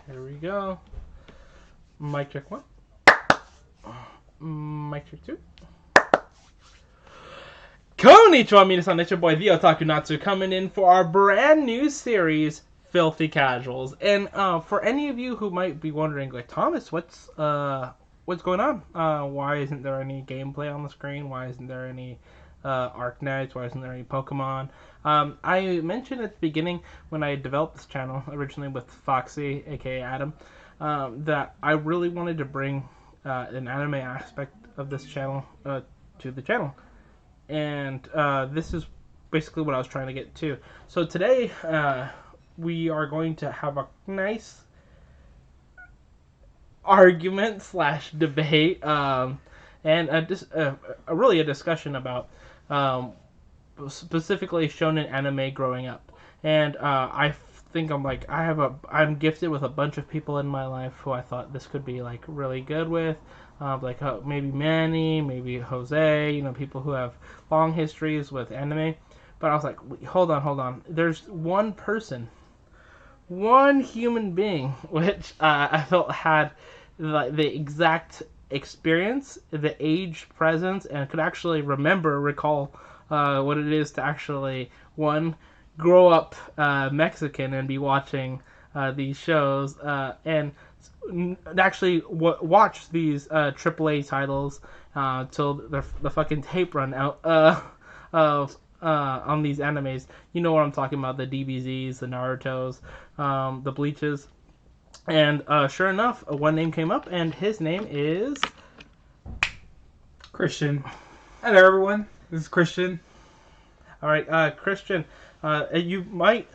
Here we go. Mic check 1. Mic check 2. Konnichiwa, minasan, it's your boy, the Otaku Natsu, coming in for our brand new series, Filthy Casuals. And for any of you who might be wondering, like, Thomas, what's going on? Why isn't there any gameplay on the screen? Why isn't there any Arknights? Why isn't there any Pokemon? I mentioned at the beginning when I developed this channel, originally with Foxy, aka Adam, that I really wanted to bring an anime aspect of this channel to the channel. And this is basically what I was trying to get to. So today, we are going to have a nice argument / debate, and really a discussion about specifically shonen anime growing up. And I think I'm gifted with a bunch of people in my life who I thought this could be like really good with. Maybe Manny, maybe Jose, people who have long histories with anime. But I was like, hold on. There's one person, one human being, which I felt had the exact experience, the age, presence, and could actually recall what it is to actually, one, grow up Mexican and be watching these shows, and actually watch these AAA titles till the fucking tape run out on these animes. You know what I'm talking about, the DBZs, the Narutos, the Bleaches. And sure enough, one name came up, and his name is Christian. Hello, everyone. This is Christian. All right, Christian. You might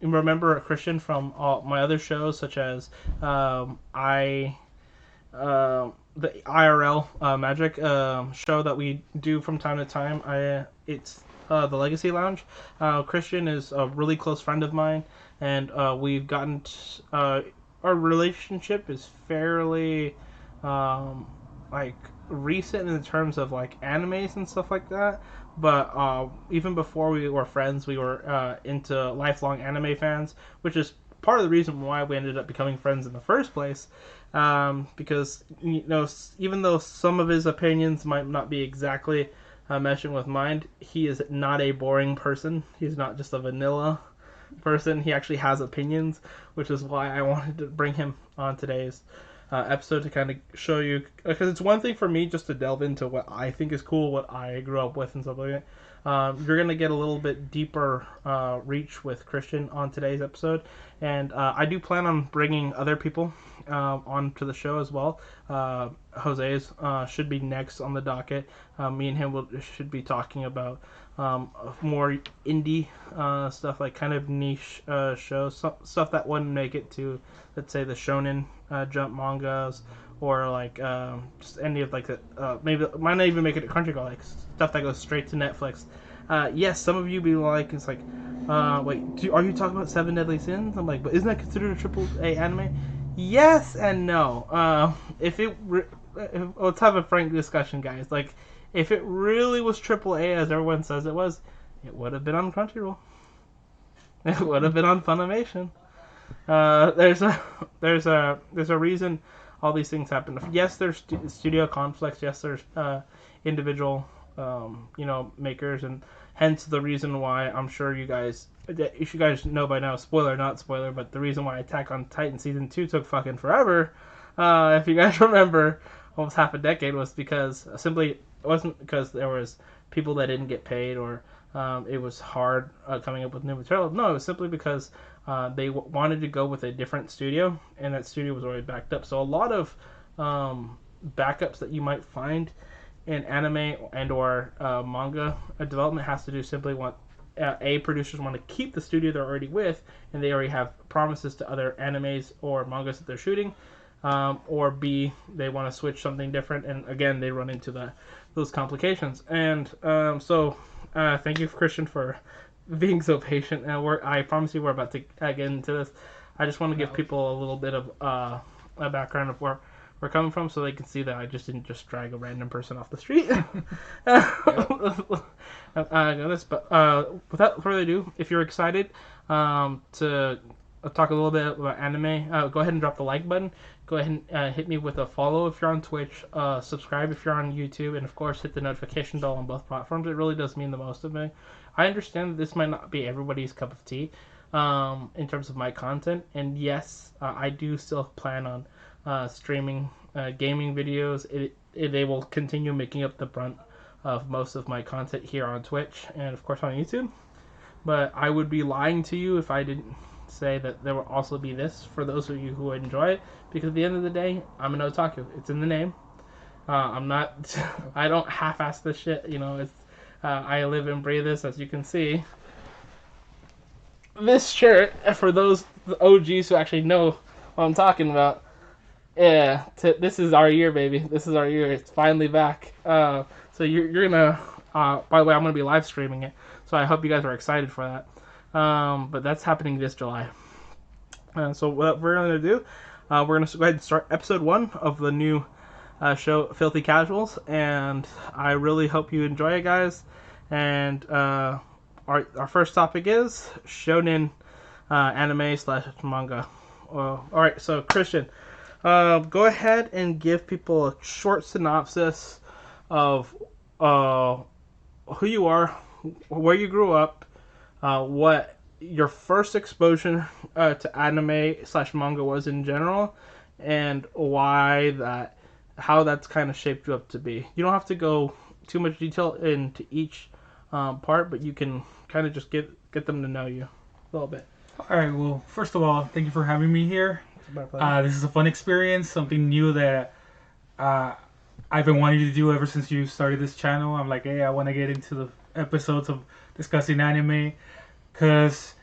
remember Christian from all my other shows, such as the IRL Magic show that we do from time to time. It's the Legacy Lounge. Christian is a really close friend of mine, and we've gotten our relationship is fairly recent in terms of like animes and stuff like that. But even before we were friends, we were into lifelong anime fans, which is part of the reason why we ended up becoming friends in the first place. Because even though some of his opinions might not be exactly meshing with mine, he is not a boring person. He's not just a vanilla person. He actually has opinions, which is why I wanted to bring him on today's episode to kind of show you, because it's one thing for me just to delve into what I think is cool, what I grew up with and stuff like that. You're going to get a little bit deeper reach with Christian on today's episode, and I do plan on bringing other people onto the show as well. Jose's should be next on the docket. Me and him should be talking about more indie stuff, like kind of niche shows, stuff that wouldn't make it to, let's say, the Shonen Jump mangas, or like just any of like the maybe might not even make it to Crunchyroll, like stuff that goes straight to Netflix. Yes, some of you be like, it's like, wait, are you talking about Seven Deadly Sins? I'm like, but isn't that considered a AAA anime? Yes and no. Let's have a frank discussion, guys. Like, if it really was AAA, as everyone says it was, it would have been on Crunchyroll. It would have been on Funimation. There's a reason all these things happen. Yes, there's studio conflicts. Yes, there's individual makers, and hence the reason why I'm sure you guys know by now, spoiler not spoiler, but the reason why Attack on Titan season 2 took fucking forever, if you guys remember, almost half a decade, was because it wasn't because there was people that didn't get paid, or it was hard coming up with new material. No, it was simply because they wanted to go with a different studio, and that studio was already backed up. So a lot of backups that you might find in anime and or manga development has to do simply what producers want to keep the studio they're already with, and they already have promises to other animes or mangas that they're shooting, or B, they want to switch something different, and again they run into those complications. And so thank you, Christian, for being so patient. And I promise you we're about to get into this. I just want to give people a little bit of a background of where we're coming from, so they can see that I just didn't just drag a random person off the street. But without further ado, if you're excited to talk a little bit about anime, go ahead and drop the like button. Go ahead and hit me with a follow if you're on Twitch. Subscribe if you're on YouTube, and of course hit the notification bell on both platforms. It really does mean the most to me. I understand that this might not be everybody's cup of tea in terms of my content, and yes, I do still plan on streaming gaming videos. They will continue making up the brunt of most of my content here on Twitch and of course on YouTube. But I would be lying to you if I didn't say that there will also be this for those of you who enjoy it, because at the end of the day, I'm an otaku. It's in the name. I'm not. I don't half-ass this shit. It's I live and breathe this, as you can see. This shirt, for those OGs who actually know what I'm talking about. Yeah, this is our year, baby. This is our year. It's finally back. So you're gonna. By the way, I'm gonna be live streaming it, so I hope you guys are excited for that. But that's happening this July. So what we're gonna do, we're gonna go ahead and start episode 1 of the new show, Filthy Casuals, and I really hope you enjoy it, guys. And our first topic is Shonen anime/manga. All right, so Christian, go ahead and give people a short synopsis of who you are, where you grew up, what your first exposure to anime/manga was in general, and how that's kind of shaped you up to be. You don't have to go too much detail into each part, but you can kind of just get them to know you a little bit. All right. Well, first of all, thank you for having me here. It's my pleasure. This is a fun experience, something new that I've been wanting to do ever since you started this channel. I'm like, hey, I want to get into the episodes of discussing anime, because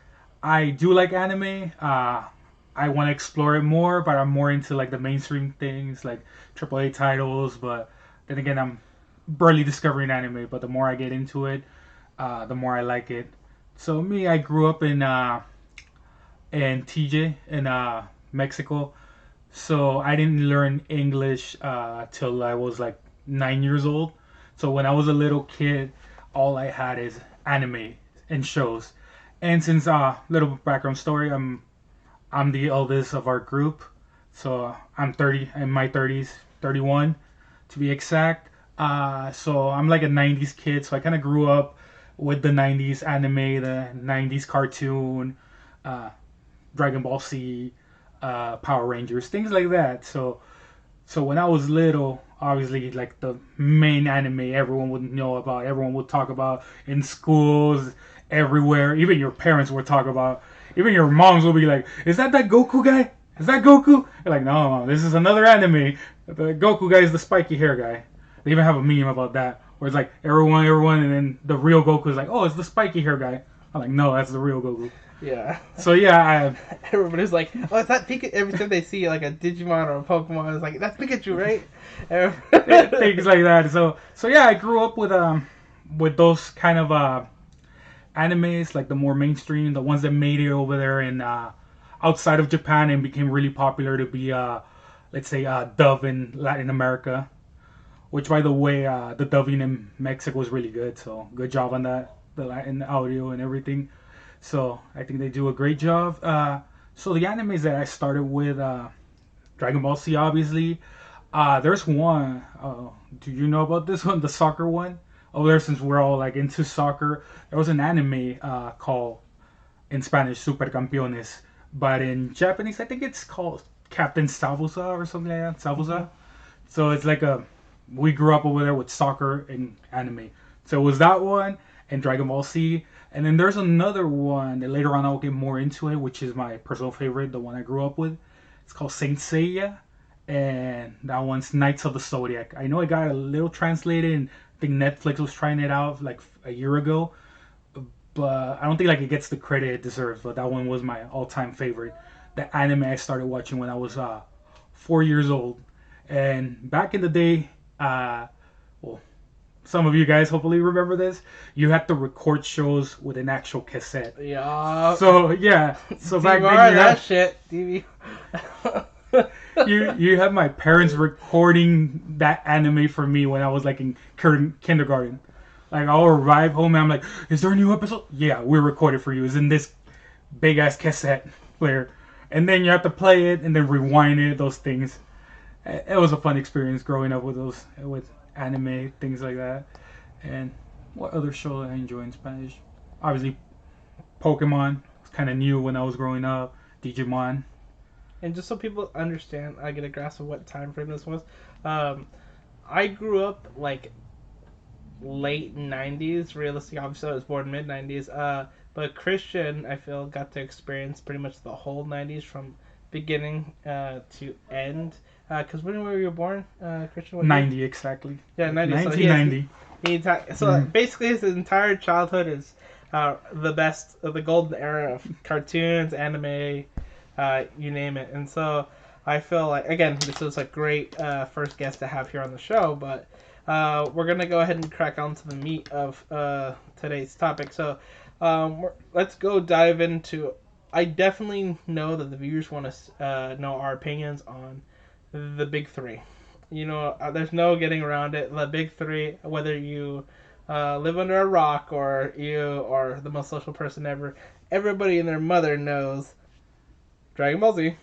I do like anime. I want to explore it more, but I'm more into like the mainstream things, like AAA titles. But then again, I'm barely discovering anime. But the more I get into it, the more I like it. So me, I grew up in TJ in Mexico. So I didn't learn English till I was like 9 years old. So when I was a little kid, all I had is anime and shows. And since little background story, I'm the eldest of our group. So I'm 30, in my 30s, 31 to be exact. So I'm like a 90s kid. So I kind of grew up with the 90s anime, the 90s cartoon, Dragon Ball Z, Power Rangers, things like that. So when I was little, obviously like the main anime everyone would know about, everyone would talk about in schools, everywhere. Even your parents would talk about. Even your moms will be like, "Is that Goku guy? Is that Goku?" You're like, "No, this is another anime. The Goku guy is the spiky hair guy." They even have a meme about that, where it's like everyone, and then the real Goku is like, "Oh, it's the spiky hair guy." I'm like, "No, that's the real Goku." Yeah. So yeah, everybody's like, "Oh, is that Pikachu?" Every time they see like a Digimon or a Pokemon, it's like, "That's Pikachu, right?" things like that. So yeah, I grew up with those kind of animes, like the more mainstream, the ones that made it over there in outside of Japan and became really popular to be let's say dub in Latin America. Which, by the way, the dubbing in Mexico was really good. So good job on that, the Latin audio and everything. So I think they do a great job. So the animes that I started with, Dragon Ball Z, obviously. There's one. Do you know about this one? The soccer one. Over there, since we're all like into soccer, there was an anime called, in Spanish, Super Campeones, but in Japanese, I think it's called Captain Sabusa or something like that. Sabusa. Mm-hmm. So it's like we grew up over there with soccer and anime. So it was that one and Dragon Ball Z. And then there's another one that later on I'll get more into it, which is my personal favorite, the one I grew up with. It's called Saint Seiya, and that one's Knights of the Zodiac. I know it got a little translated, and I think Netflix was trying it out like a year ago, but I don't think like it gets the credit it deserves. But that one was my all-time favorite. The anime I started watching when I was 4 years old, and back in the day, well, some of you guys hopefully remember this. You had to record shows with an actual cassette. Yeah. So yeah. So back then that shit. TV. you have my parents recording that anime for me when I was like in kindergarten. Like I'll arrive home and I'm like, "Is there a new episode?" "Yeah, we recorded for you. It's in this big ass cassette multiplayer, and then you have to play it and then rewind it. Those things. It was a fun experience growing up with with anime things like that. And what other show I enjoy in Spanish? Obviously, Pokemon. It's kind of new when I was growing up. Digimon. And just so people understand, I get a grasp of what time frame this was. I grew up like late 90s. Realistically, obviously, I was born mid 90s. But Christian, I feel, got to experience pretty much the whole 90s from beginning to end. Because when were you born, Christian? What 90 year? exactly. Yeah, 90. 1990. So basically, his entire childhood is the best of the golden era of cartoons, anime, you name it. And so I feel like, again, this is a great first guest to have here on the show, but we're going to go ahead and crack on to the meat of today's topic. So let's go dive into... I definitely know that the viewers want to know our opinions on the big three. You know, there's no getting around it. The big three, whether you live under a rock or you are the most social person ever, everybody and their mother knows Dragon Ball Z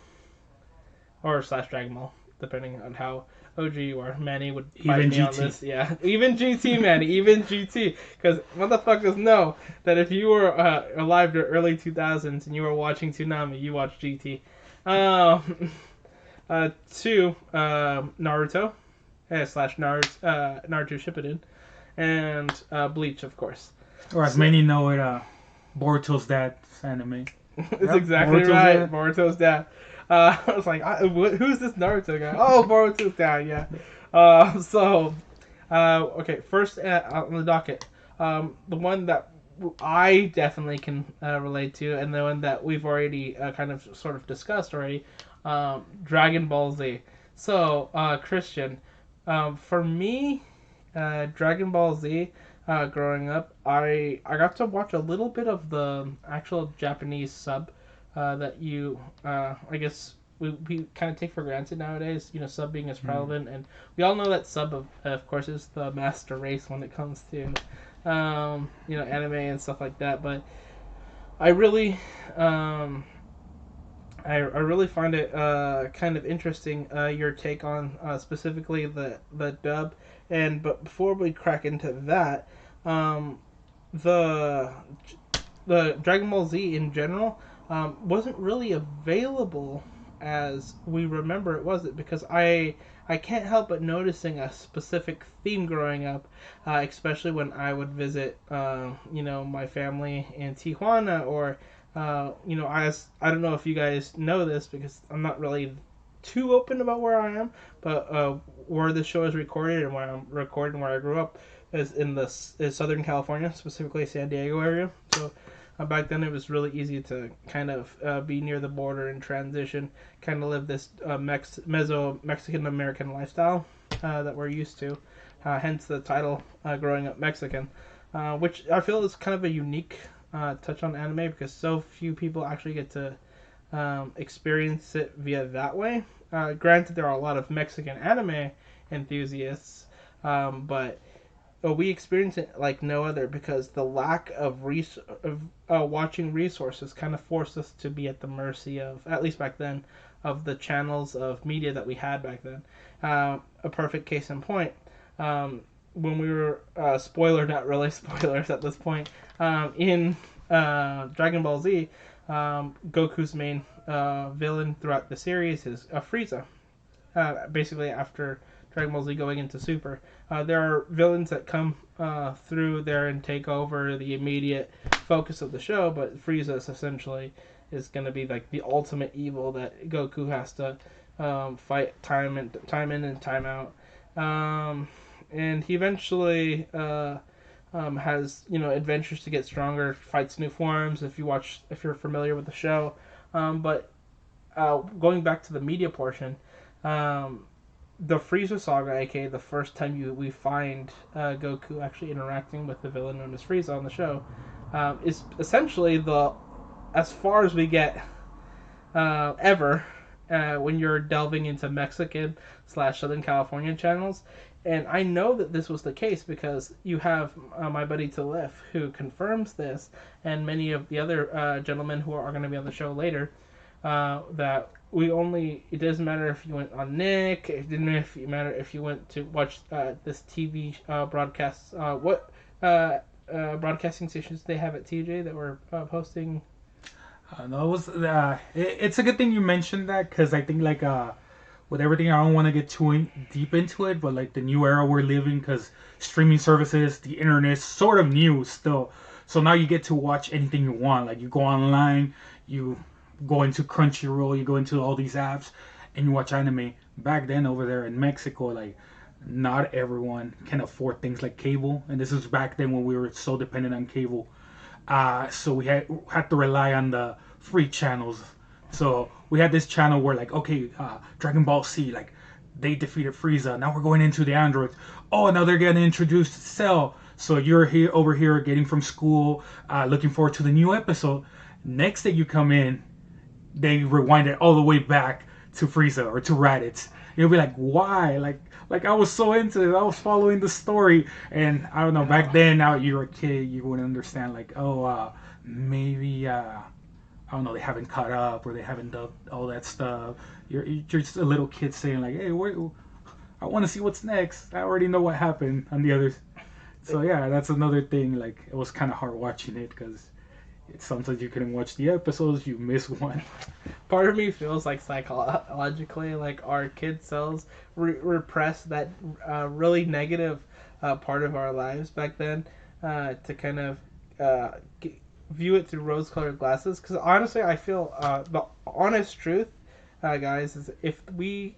or / Dragon Ball, depending on how OG you are. Manny would fight me on this. Yeah, even GT, Manny, even GT, because motherfuckers know that if you were alive in the early 2000s and you were watching Toonami, you watched GT. 2, Naruto, / Naruto Shippuden, and Bleach, of course. Or as many know it, Boruto's dad's anime. That's exactly Boruto's right. dad. Boruto's dad. I was like, who's this Naruto guy? Oh, Boruto's dad, yeah. Okay, first on the docket, the one that I definitely can relate to, and the one that we've already kind of sort of discussed already, Dragon Ball Z. So, Christian, for me, Dragon Ball Z, growing up, I got to watch a little bit of the actual Japanese sub that you, I guess, we kind of take for granted nowadays, you know, sub being as prevalent, and we all know that sub, of course, is the master race when it comes to, you know, anime and stuff like that, but I really, I really find it kind of interesting, your take on specifically the dub, but before we crack into that, the Dragon Ball Z in general wasn't really available as we remember it, was it? Because I can't help but noticing a specific theme growing up, especially when I would visit, you know, my family in Tijuana, or you know, I don't know if you guys know this because I'm not really too open about where I am, but where the show is recorded and where I'm recording, where I grew up, is in Southern California, specifically San Diego area. So back then it was really easy to kind of be near the border and transition, kind of live this Mexican American lifestyle that we're used to. Hence the title, Growing Up Mexican, which I feel is kind of a unique touch on anime because so few people actually get to experience it via that way. Granted, there are a lot of Mexican anime enthusiasts, but we experience it like no other because the lack of watching resources kind of forced us to be at the mercy of, at least back then, of the channels of media that we had back then. A perfect case in point, when we were, spoiler, not really spoilers at this point, in Dragon Ball Z, Goku's main villain throughout the series is Frieza. Basically, after Dragon Ball Z going into Super, there are villains that come through there and take over the immediate focus of the show, but Frieza essentially is going to be like the ultimate evil that Goku has to fight time in and time out. And he eventually has, you know, adventures to get stronger, fights new forms. If you're familiar with the show, but going back to the media portion, the Frieza saga, aka the first time we find Goku actually interacting with the villain known as Frieza on the show, is essentially as far as we get ever when you're delving into Mexican / Southern California channels. And I know that this was the case because you have my buddy Talif who confirms this, and many of the other gentlemen who are going to be on the show later. that it doesn't matter if you went on Nick, it didn't matter if you went to watch this TV broadcast. What broadcasting stations they have at TJ that were posting? No, it's a good thing you mentioned that because I think like with everything, I don't want to get deep into it, but like the new era we're living, because streaming services, the internet is sort of new still. So now you get to watch anything you want. Like you go online, you go into Crunchyroll, you go into all these apps, and you watch anime. Back then over there in Mexico, like not everyone can afford things like cable, and this is back then when we were so dependent on cable. So we had to rely on the free channels. So we had this channel where like, okay, Dragon Ball Z, like they defeated Frieza. Now we're going into the androids. Oh, now they're getting introduced Cell. So you're here over here getting from school, looking forward to the new episode. Next day you come in, they rewind it all the way back to Frieza or to Raditz. You'll be like, why? Like I was so into it. I was following the story, and I don't know. Back then, now you're a kid, you wouldn't understand. Like, maybe I don't know. They haven't caught up, or they haven't done all that stuff. You're just a little kid saying like, hey, I want to see what's next. I already know what happened on the others. So yeah, that's another thing. Like it was kind of hard watching it because sometimes you couldn't watch the episodes. You miss one. Part of me feels like psychologically, like our kid cells repress that really negative part of our lives back then to kind of view it through rose-colored glasses. Because honestly, I feel the honest truth, guys, is if we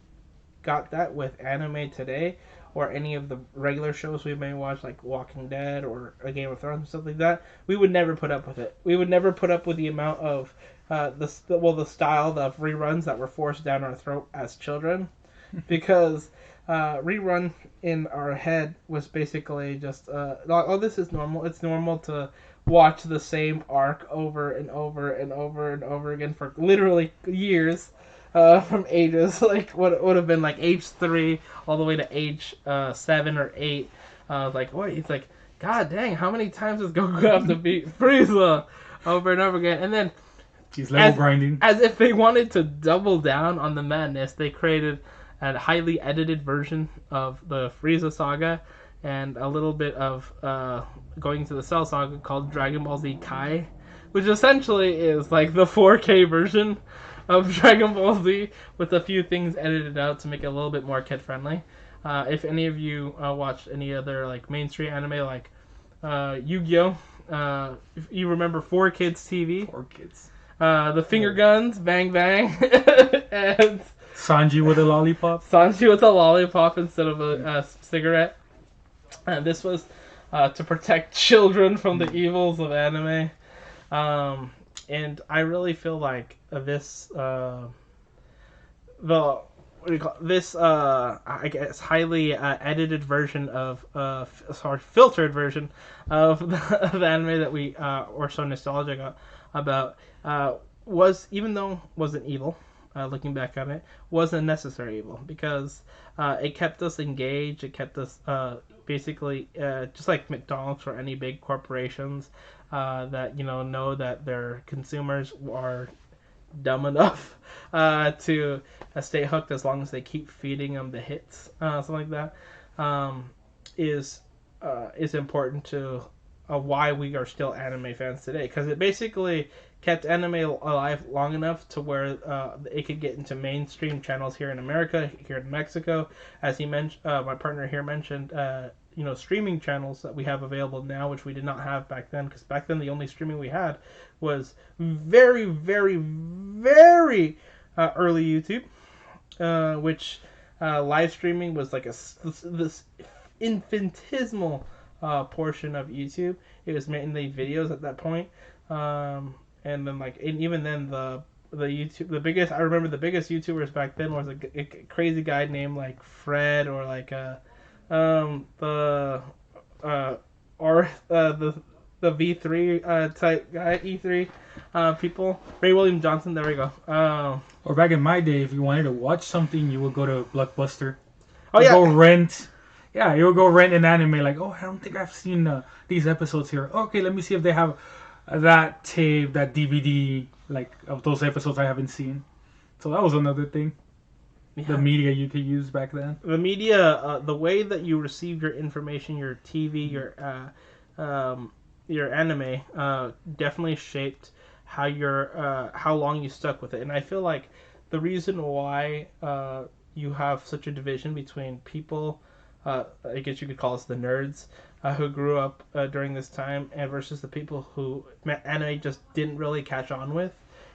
got that with anime today, or any of the regular shows we may watch, like Walking Dead or a Game of Thrones and stuff like that, we would never put up with it. We would never put up with the amount of the style of reruns that were forced down our throat as children, because rerun in our head was basically just oh, this is normal. It's normal to watch the same arc over and over and over and over again for literally years. From ages like what would have been like age 3 all the way to age 7 or 8. Like what? It's like, God dang, how many times does Goku have to beat Frieza over and over again? And then he's level grinding. As if they wanted to double down on the madness, they created a highly edited version of the Frieza saga and a little bit of going to the Cell saga called Dragon Ball Z Kai, which essentially is like the 4K version of Dragon Ball Z with a few things edited out to make it a little bit more kid friendly. If any of you watched any other like mainstream anime like Yu-Gi-Oh, if you remember 4Kids TV, 4Kids, the finger guns, bang bang, and Sanji with a lollipop. Sanji with a lollipop instead of a cigarette. And this was to protect children from the evils of anime. And I really feel like this I guess highly edited version of filtered version of the anime that we were so nostalgic about was, even though wasn't evil, looking back on it, was a necessary evil, because it kept us engaged. It kept us basically just like McDonald's or any big corporations that know that their consumers are dumb enough to stay hooked as long as they keep feeding them the hits, something like that, is important to why we are still anime fans today, because it basically kept anime alive long enough to where it could get into mainstream channels here in America, here in Mexico, as he mentioned. My partner here mentioned, streaming channels that we have available now, which we did not have back then, because back then the only streaming we had was very, very, very early YouTube, which live streaming was like this infinitesimal portion of YouTube. It was mainly videos at that point. And then even then the YouTube, I remember the biggest YouTubers back then was a crazy guy named like Fred, or like the V3 type guy, E3 people, Ray William Johnson. There we go. Or back in my day, if you wanted to watch something, you would go to Blockbuster. Oh yeah. Go rent. Yeah, you would go rent an anime. Like, oh, I don't think I've seen these episodes here. Okay, let me see if they have that tape, that DVD, like of those episodes I haven't seen. So that was another thing. The Yeah. media you could use back then. The media, the way that you receive your information, your TV, your anime, definitely shaped how long you stuck with it. And I feel like the reason why you have such a division between people, I guess you could call us the nerds, who grew up during this time, and versus the people who anime just didn't really catch on with,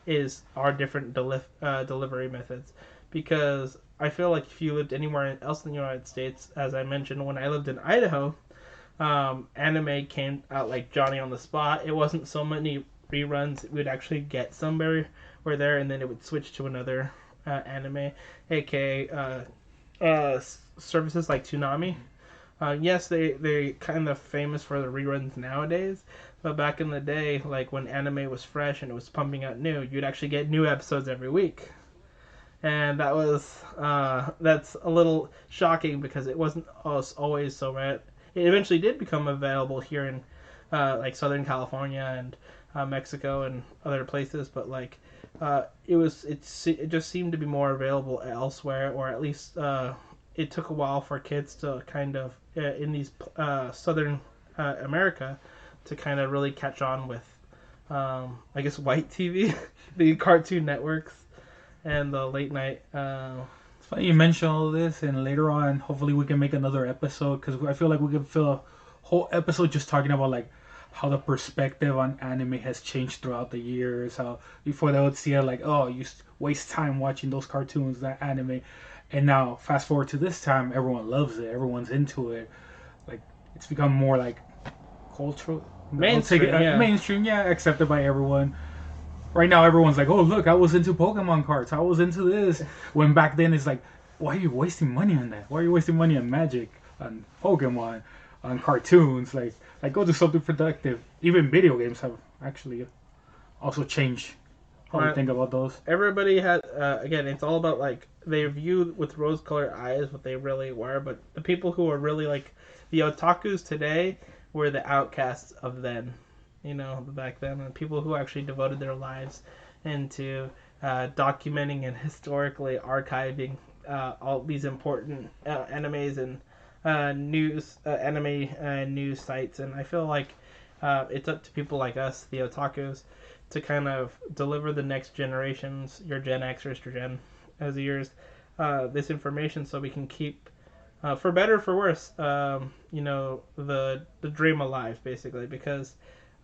is our different delivery methods. Because I feel like if you lived anywhere else in the United States, as I mentioned, when I lived in Idaho, anime came out like Johnny on the spot. It wasn't so many reruns. We would actually get somewhere were there, and then it would switch to another anime, aka services like Toonami. Yes, they kind of famous for the reruns nowadays, but back in the day, like when anime was fresh and it was pumping out new, you'd actually get new episodes every week, and that's a little shocking because it wasn't always so red. It eventually did become available here in like Southern California and Mexico and other places, but like it just seemed to be more available elsewhere, or at least it took a while for kids to kind of in these Southern America to kind of really catch on with I guess white TV, the Cartoon Networks, and the late night. It's funny you mention all this, and later on, hopefully, we can make another episode because I feel like we can fill a whole episode just talking about like how the perspective on anime has changed throughout the years. How before they would see it like, oh, you waste time watching those cartoons, that anime, and now fast forward to this time, everyone loves it, everyone's into it. Like it's become more like cultural, Mainstream, yeah. mainstream, yeah, accepted by everyone. Right now, everyone's like, "Oh, look, I was into Pokemon cards. I was into this." When back then, it's like, "Why are you wasting money on that? Why are you wasting money on Magic, on Pokemon, on cartoons? Like go do something productive." Even video games have actually also changed how we think about those. Everybody had again. It's all about like they view with rose-colored eyes what they really were, but the people who are really like the otakus today were the outcasts of then. You know, back then, and people who actually devoted their lives into documenting and historically archiving all these important animes and news sites. And I feel like it's up to people like us, the otakus, to kind of deliver the next generations, your Gen Xers, your Gen Zers, this information so we can keep, for better or for worse, the dream alive, basically, because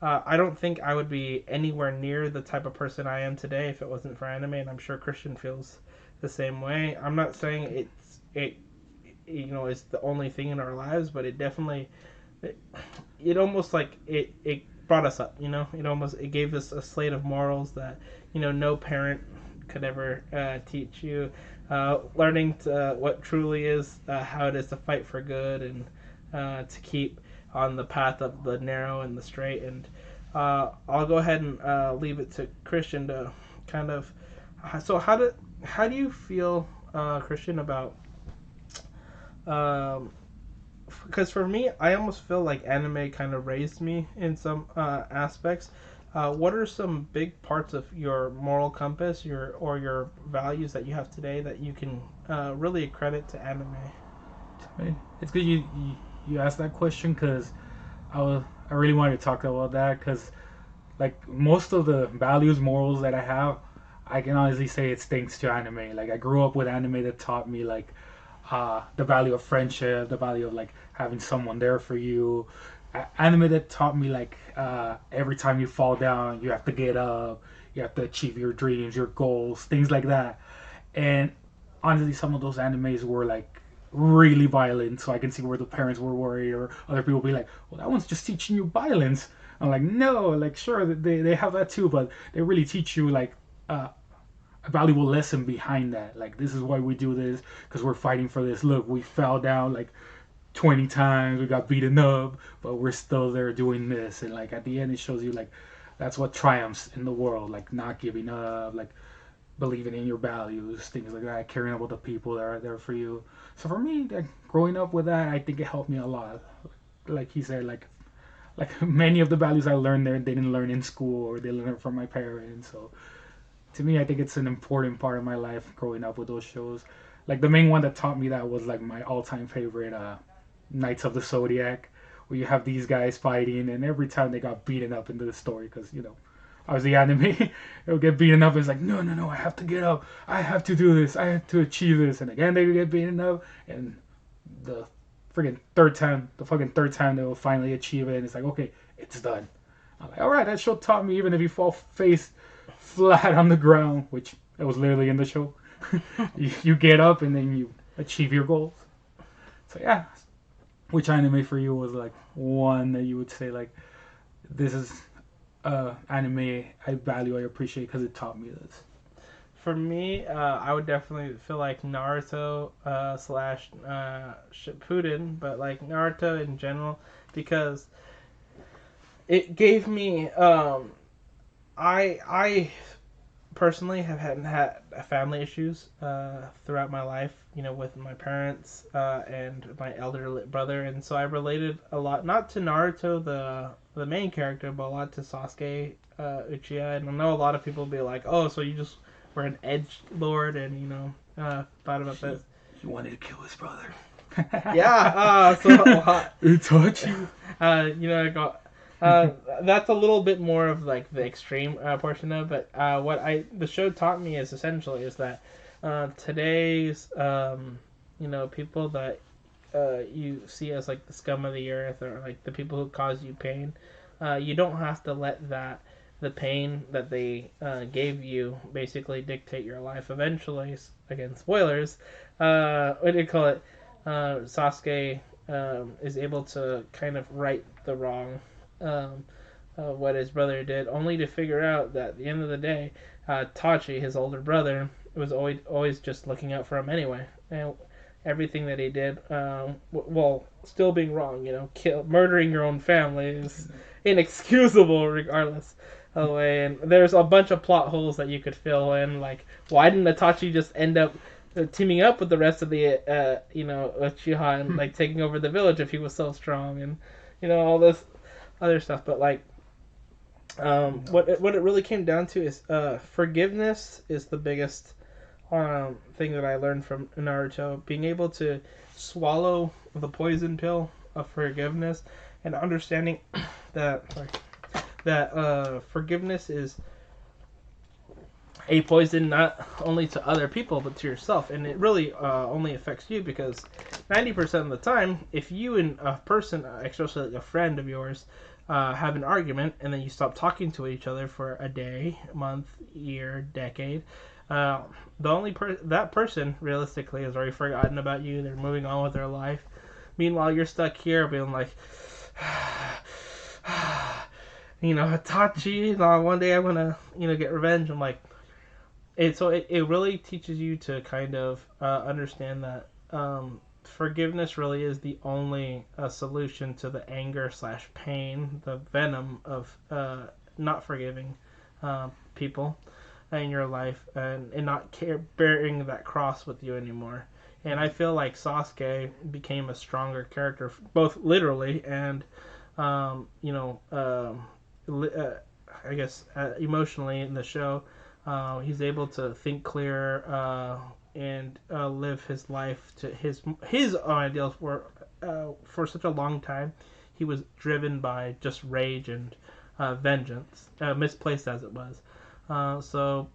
I don't think I would be anywhere near the type of person I am today if it wasn't for anime, and I'm sure Christian feels the same way. I'm not saying it's the only thing in our lives, but it definitely it almost like it brought us up. It gave us a slate of morals that no parent could ever teach you. Learning what truly is how it is to fight for good and to keep on the path of the narrow and the straight. And I'll go ahead and leave it to Christian to kind of. So how do you feel, Christian, about? Because for me, I almost feel like anime kind of raised me in some aspects. What are some big parts of your moral compass, your values that you have today that you can really credit to anime? It's good you asked that question because I really wanted to talk about that because like most of the values, morals that I have, I can honestly say it's thanks to anime. Like I grew up with anime that taught me like the value of friendship, the value of like having someone there for you. Anime that taught me like every time you fall down, you have to get up, you have to achieve your dreams, your goals, things like that. And honestly, some of those animes were like really violent, so I can see where the parents were worried, or other people be like, "Well, that one's just teaching you violence." I'm like, no, like sure they have that too, but they really teach you like a valuable lesson behind that. Like this is why we do this because we're fighting for this. Look, we fell down like 20 times, we got beaten up, but we're still there doing this. And like at the end, it shows you like that's what triumphs in the world, like not giving up, like believing in your values, things like that, caring about the people that are there for you. So for me, like growing up with that, I think it helped me a lot. Like he said, like like many of the values I learned there, they didn't learn in school or they learned from my parents. So to me, I think it's an important part of my life growing up with those shows. Like the main one that taught me that was like my all-time favorite, Knights of the Zodiac, where you have these guys fighting, and every time they got beaten up into the story, because I was the anime, it would get beaten up. It's like no, no, no, I have to get up, I have to do this, I have to achieve this, and again they would get beaten up, and the freaking fucking third time they will finally achieve it, and it's like okay, it's done. I'm like, all right, that show taught me even if you fall face flat on the ground, which it was literally in the show, you get up and then you achieve your goals. So yeah, which anime for you was like one that you would say like this is anime I value, I appreciate because it taught me this? For me, I would definitely feel like Naruto slash Shippuden, but like Naruto in general, because it gave me I personally have had family issues throughout my life, with my parents and my elder brother, and so I related a lot, not to Naruto, the main character, but a lot to Sasuke Uchiha. And I know a lot of people be like, "Oh, so you just were an edge lord," and thought about this. He wanted to kill his brother. Yeah, so a lot. Itachi. I got. That's a little bit more of like the extreme portion of it. What the show taught me is essentially is that today's people that you see as like the scum of the earth, or like the people who cause you pain, you don't have to let the pain that they gave you basically dictate your life. Eventually, again, spoilers. What do you call it? Sasuke is able to kind of right the wrong. What his brother did, only to figure out that at the end of the day, Tachi, his older brother, was always just looking out for him anyway, and everything that he did, while still being wrong, murdering your own family is inexcusable regardless of the way. And there's a bunch of plot holes that you could fill in, like why didn't Itachi just end up teaming up with the rest of the Uchiha and like taking over the village if he was so strong, and all this other stuff. But like what it really came down to is forgiveness is the biggest thing that I learned from Naruto. Being able to swallow the poison pill of forgiveness, and understanding that forgiveness is a poison not only to other people but to yourself, and it really only affects you because 90% of the time, if you and a person, especially like a friend of yours, have an argument and then you stop talking to each other for a day, month, year, decade, the only that person realistically has already forgotten about you. They're moving on with their life. Meanwhile, you're stuck here being like, Itachi, one day I'm gonna get revenge. I'm like, it really teaches you to kind of understand that forgiveness really is the only solution to the anger slash pain, the venom of not forgiving people in your life, and not bearing that cross with you anymore. And I feel like Sasuke became a stronger character, both literally and I guess emotionally in the show. He's able to think clear and live his life to his ideals. For such a long time, he was driven by just rage and vengeance, misplaced as it was. So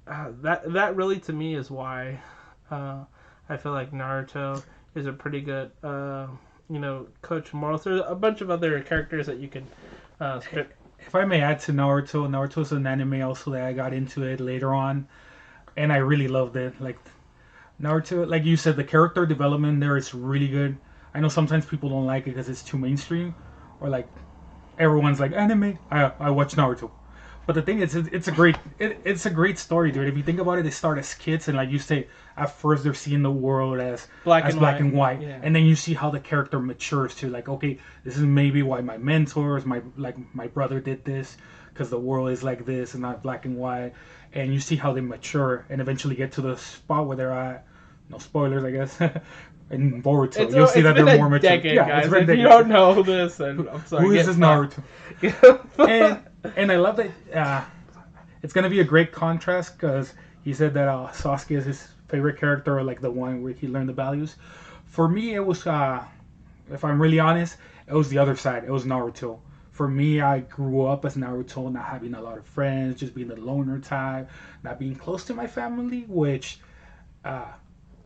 that really to me is why I feel like Naruto is a pretty good coach morals. There's a bunch of other characters that you can strip. If I may add to Naruto, Naruto's an anime also that I got into it later on, and I really loved it. Like Naruto, like you said, the character development there is really good. I know sometimes people don't like it because it's too mainstream, or like everyone's like anime. I watch Naruto, but the thing is, it's a great story, dude. If you think about it, they start as kids, and like you say, at first they're seeing the world as black and white, yeah. And then you see how the character matures to like, okay, this is maybe why my mentors, my brother did this, because the world is like this and not black and white, and you see how they mature and eventually get to the spot where they're at. No spoilers, I guess. in Boruto. You'll see that they're more mature. Decade, guys. If you don't know this, then I'm sorry. Who is this Naruto? and I love that it's gonna be a great contrast because he said that Sasuke is his favorite character, or like the one where he learned the values. For me, it was if I'm really honest, it was the other side. It was Naruto. For me, I grew up as Naruto, not having a lot of friends, just being the loner type, not being close to my family, which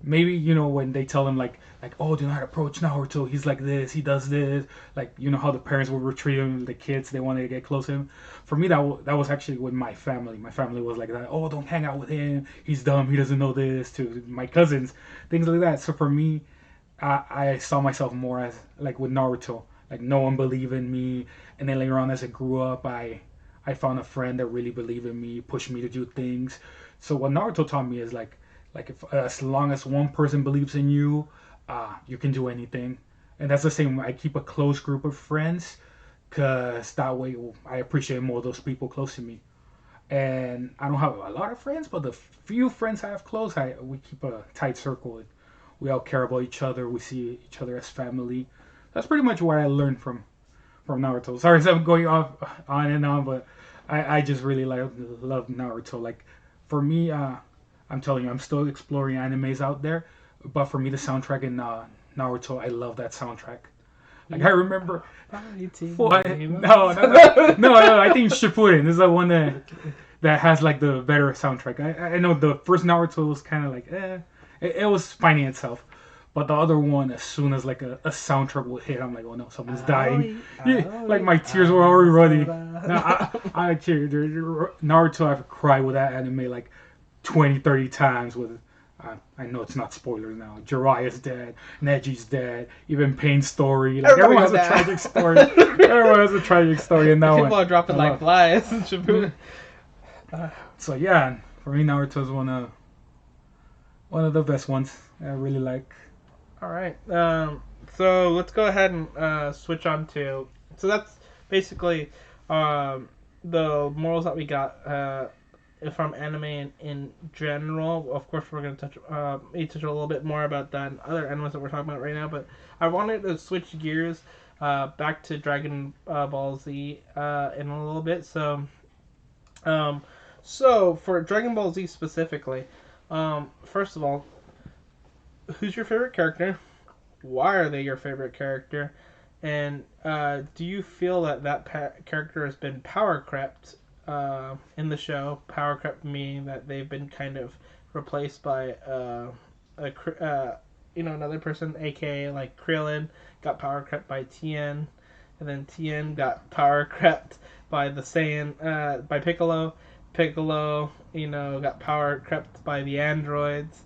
maybe, when they tell him like, oh, do not approach Naruto, he's like this, he does this, like, how the parents would retreat him, the kids, they wanted to get close to him. For me, that was actually with my family. My family was like that, oh, don't hang out with him, he's dumb, he doesn't know this, to my cousins, things like that. So for me, I saw myself more as, like, with Naruto, like, no one believed in me, and then later on as I grew up, I found a friend that really believed in me, pushed me to do things. So what Naruto taught me is like if as long as one person believes in you, you can do anything. And that's the same. I keep a close group of friends, because that way I appreciate more of those people close to me. And I don't have a lot of friends, but the few friends I have close, we keep a tight circle. We all care about each other. We see each other as family. That's pretty much what I learned from Naruto. Sorry if I'm going off on and on, but I just really love Naruto. Like, for me, I'm telling you, I'm still exploring animes out there, but for me, the soundtrack in Naruto, I love that soundtrack. Like, I remember... No, I think Shippuden is the one that has, like, the better soundtrack. I know the first Naruto was kind of like, it was finding itself. But the other one, as soon as, like, a soundtrack would hit, I'm like, oh no, someone's dying. Like, my tears were already running. I tear. Naruto, I've cried with that anime, like, 20, 30 times with... I know it's not spoilers now. Jiraiya's dead. Neji's dead. Even Pain's story. Like, everyone has a tragic story. Everyone has a tragic story in that one. People are dropping like flies in Shippuden. So yeah, for me, Naruto's one of the best ones. I really like. All right. So let's go ahead and switch on to. So that's basically the morals that we got from anime in general. Of course, we're going to touch a little bit more about that and other animes that we're talking about right now. But I wanted to switch gears back to Dragon Ball Z in a little bit. So for Dragon Ball Z specifically, first of all, who's your favorite character? Why are they your favorite character? And do you feel that character has been power crept in the show? Power crept meaning that they've been kind of replaced by another person, aka like Krillin got power crept by Tien, and then Tien got power crept by the Saiyan by Piccolo, got power crept by the androids.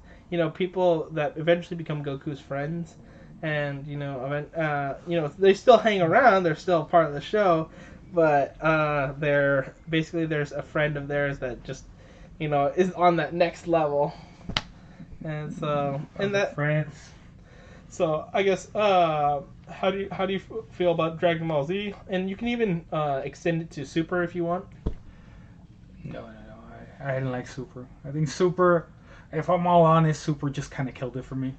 People that eventually become Goku's friends, and they still hang around. They're still part of the show, but there's a friend of theirs that just is on that next level, and so friends. So I guess how do you feel about Dragon Ball Z? And you can even extend it to Super if you want. No. I didn't like Super. I think Super, if I'm all honest, Super just kind of killed it for me.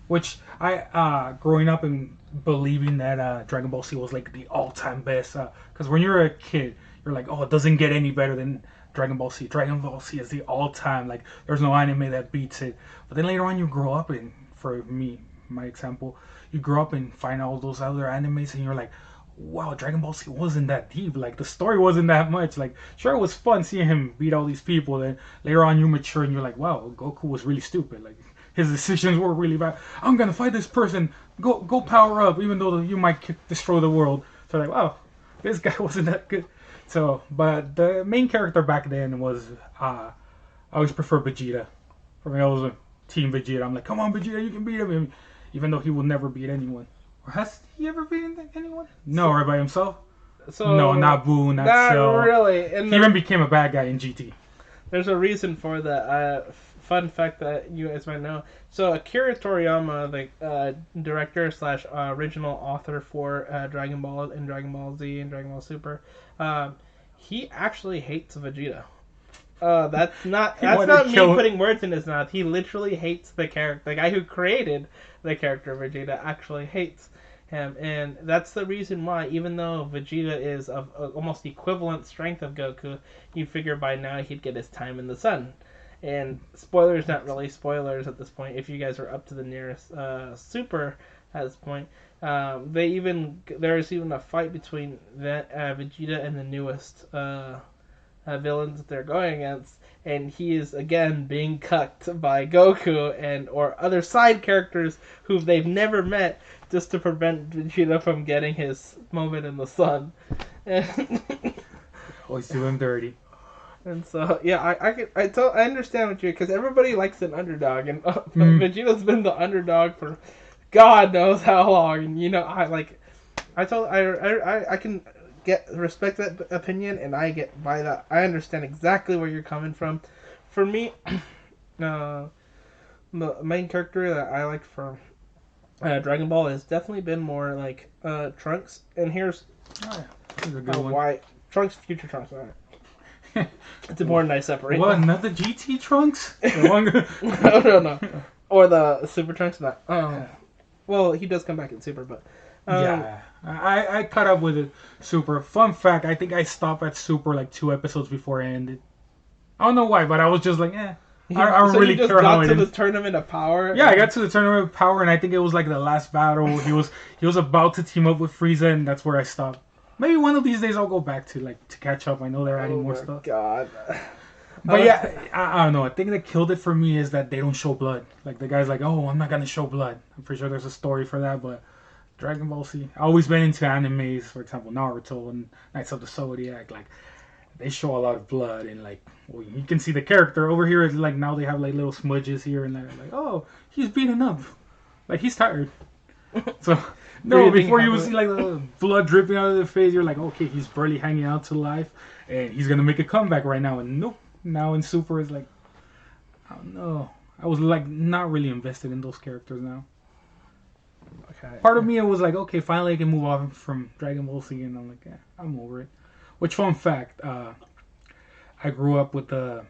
Which growing up and believing that Dragon Ball Z was like the all-time best, because when you're a kid, you're like, oh, it doesn't get any better than Dragon Ball Z. Dragon Ball Z is the all-time, like, there's no anime that beats it. But then later on you grow up, and for me, my example, you grow up and find all those other animes, and you're like, wow, Dragon Ball Z wasn't that deep. Like, the story wasn't that much. Like, sure, it was fun seeing him beat all these people. Then later on you mature and you're like, wow, Goku was really stupid. Like, his decisions were really bad. I'm gonna fight this person. Go power up, even though you might destroy the world. So like, wow, this guy wasn't that good. So, but the main character back then was I always prefer Vegeta. For me, I was a team Vegeta. I'm like, come on, Vegeta, you can beat him, even though he will never beat anyone. Or has he ever beaten anyone? No, right by himself. So no, not Boo, not Cell. Really. And he even became a bad guy in GT. There's a reason for that. Fun fact that you guys might know. So Akira Toriyama, the director / original author for Dragon Ball and Dragon Ball Z and Dragon Ball Super, he actually hates Vegeta. That's not me putting words in his mouth. He literally hates the character. The guy who created the character Vegeta actually hates him, and that's the reason why. Even though Vegeta is of almost equivalent strength of Goku, you figure by now he'd get his time in the sun. And spoilers, not really spoilers at this point. If you guys are up to the nearest Super at this point, there's even a fight between Vegeta and the newest villains that they're going against, and he is again being cucked by Goku or other side characters who they've never met, just to prevent Vegeta from getting his moment in the sun. Always do him dirty. And so, yeah, I understand what because everybody likes an underdog, and Vegeta's been the underdog for God knows how long, and I can respect that opinion, and I get by that. I understand exactly where you're coming from. For me, the main character that I like for Dragon Ball has definitely been more like Trunks, and here's why. Trunks, future Trunks. All right. It's important I separate. What, not the GT Trunks? No. Or the Super Trunks. Well, he does come back in Super, but yeah, I caught up with it. Super. Fun fact: I think I stopped at Super like 2 episodes before it ended. I don't know why, but I was just like, I don't really care how it ends. You got to the Tournament of Power. Yeah, I got to the Tournament of Power, and I think it was like the last battle. He was about to team up with Frieza, and that's where I stopped. Maybe one of these days I'll go back to catch up. I know they're adding more stuff. Oh God. But yeah, I don't know. I think that killed it for me is that they don't show blood. Like the guy's like, oh, I'm not gonna show blood. I'm pretty sure there's a story for that, but Dragon Ball Z. I've always been into animes, for example, Naruto and Knights of the Zodiac. Like they show a lot of blood and you can see the character over here. Is like now they have like little smudges here and there. Like, oh, he's beaten up. Like he's tired. So. No, before you would see like the blood dripping out of the face, you're like, okay, he's barely hanging out to life, and he's gonna make a comeback right now. And nope, now in Super is like, I don't know. I was like not really invested in those characters now. Okay. Part of me, it was like, okay, finally I can move on from Dragon Ball Z, and I'm like, yeah, I'm over it. Which fun fact, I grew up with the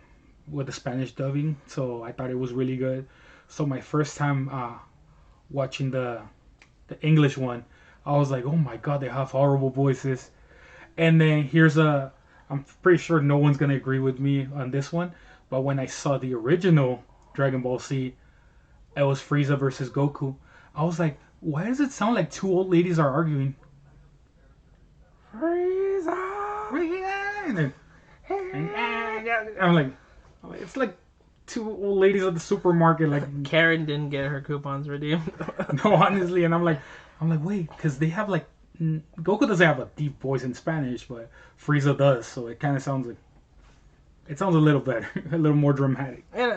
Spanish dubbing, so I thought it was really good. So my first time watching the English one, I was like, oh my God, they have horrible voices. And then I'm pretty sure no one's going to agree with me on this one, but when I saw the original Dragon Ball Z, it was Frieza versus Goku. I was like, why does it sound like 2 old ladies are arguing? Frieza! I'm like, it's like 2 old ladies at the supermarket, like Karen didn't get her coupons redeemed. No, honestly, and I'm like, wait, because they have like Goku doesn't have a deep voice in Spanish, but Frieza does, so it kind of sounds a little better, a little more dramatic. And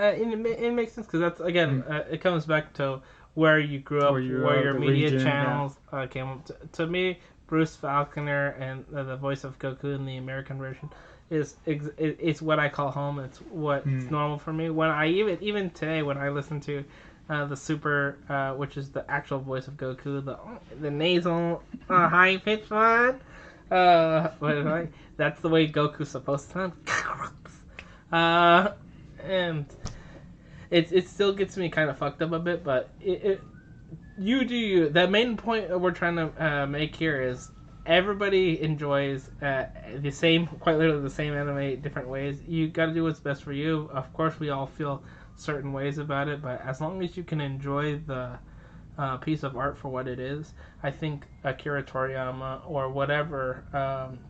it makes sense because that's again, it comes back to where you grew up, where your media region, channels came up. To me, Bruce Falconer and the voice of Goku in the American version. It's what I call home. It's what's normal for me. When I even today when I listen to the Super, which is the actual voice of Goku, the nasal high pitched one, that's the way Goku's supposed to sound. And it still gets me kind of fucked up a bit, but you do you. The main point we're trying to make here is. Everybody enjoys quite literally the same anime, different ways. You got to do what's best for you. Of course, we all feel certain ways about it, but as long as you can enjoy the piece of art for what it is, I think Akira Toriyama or whatever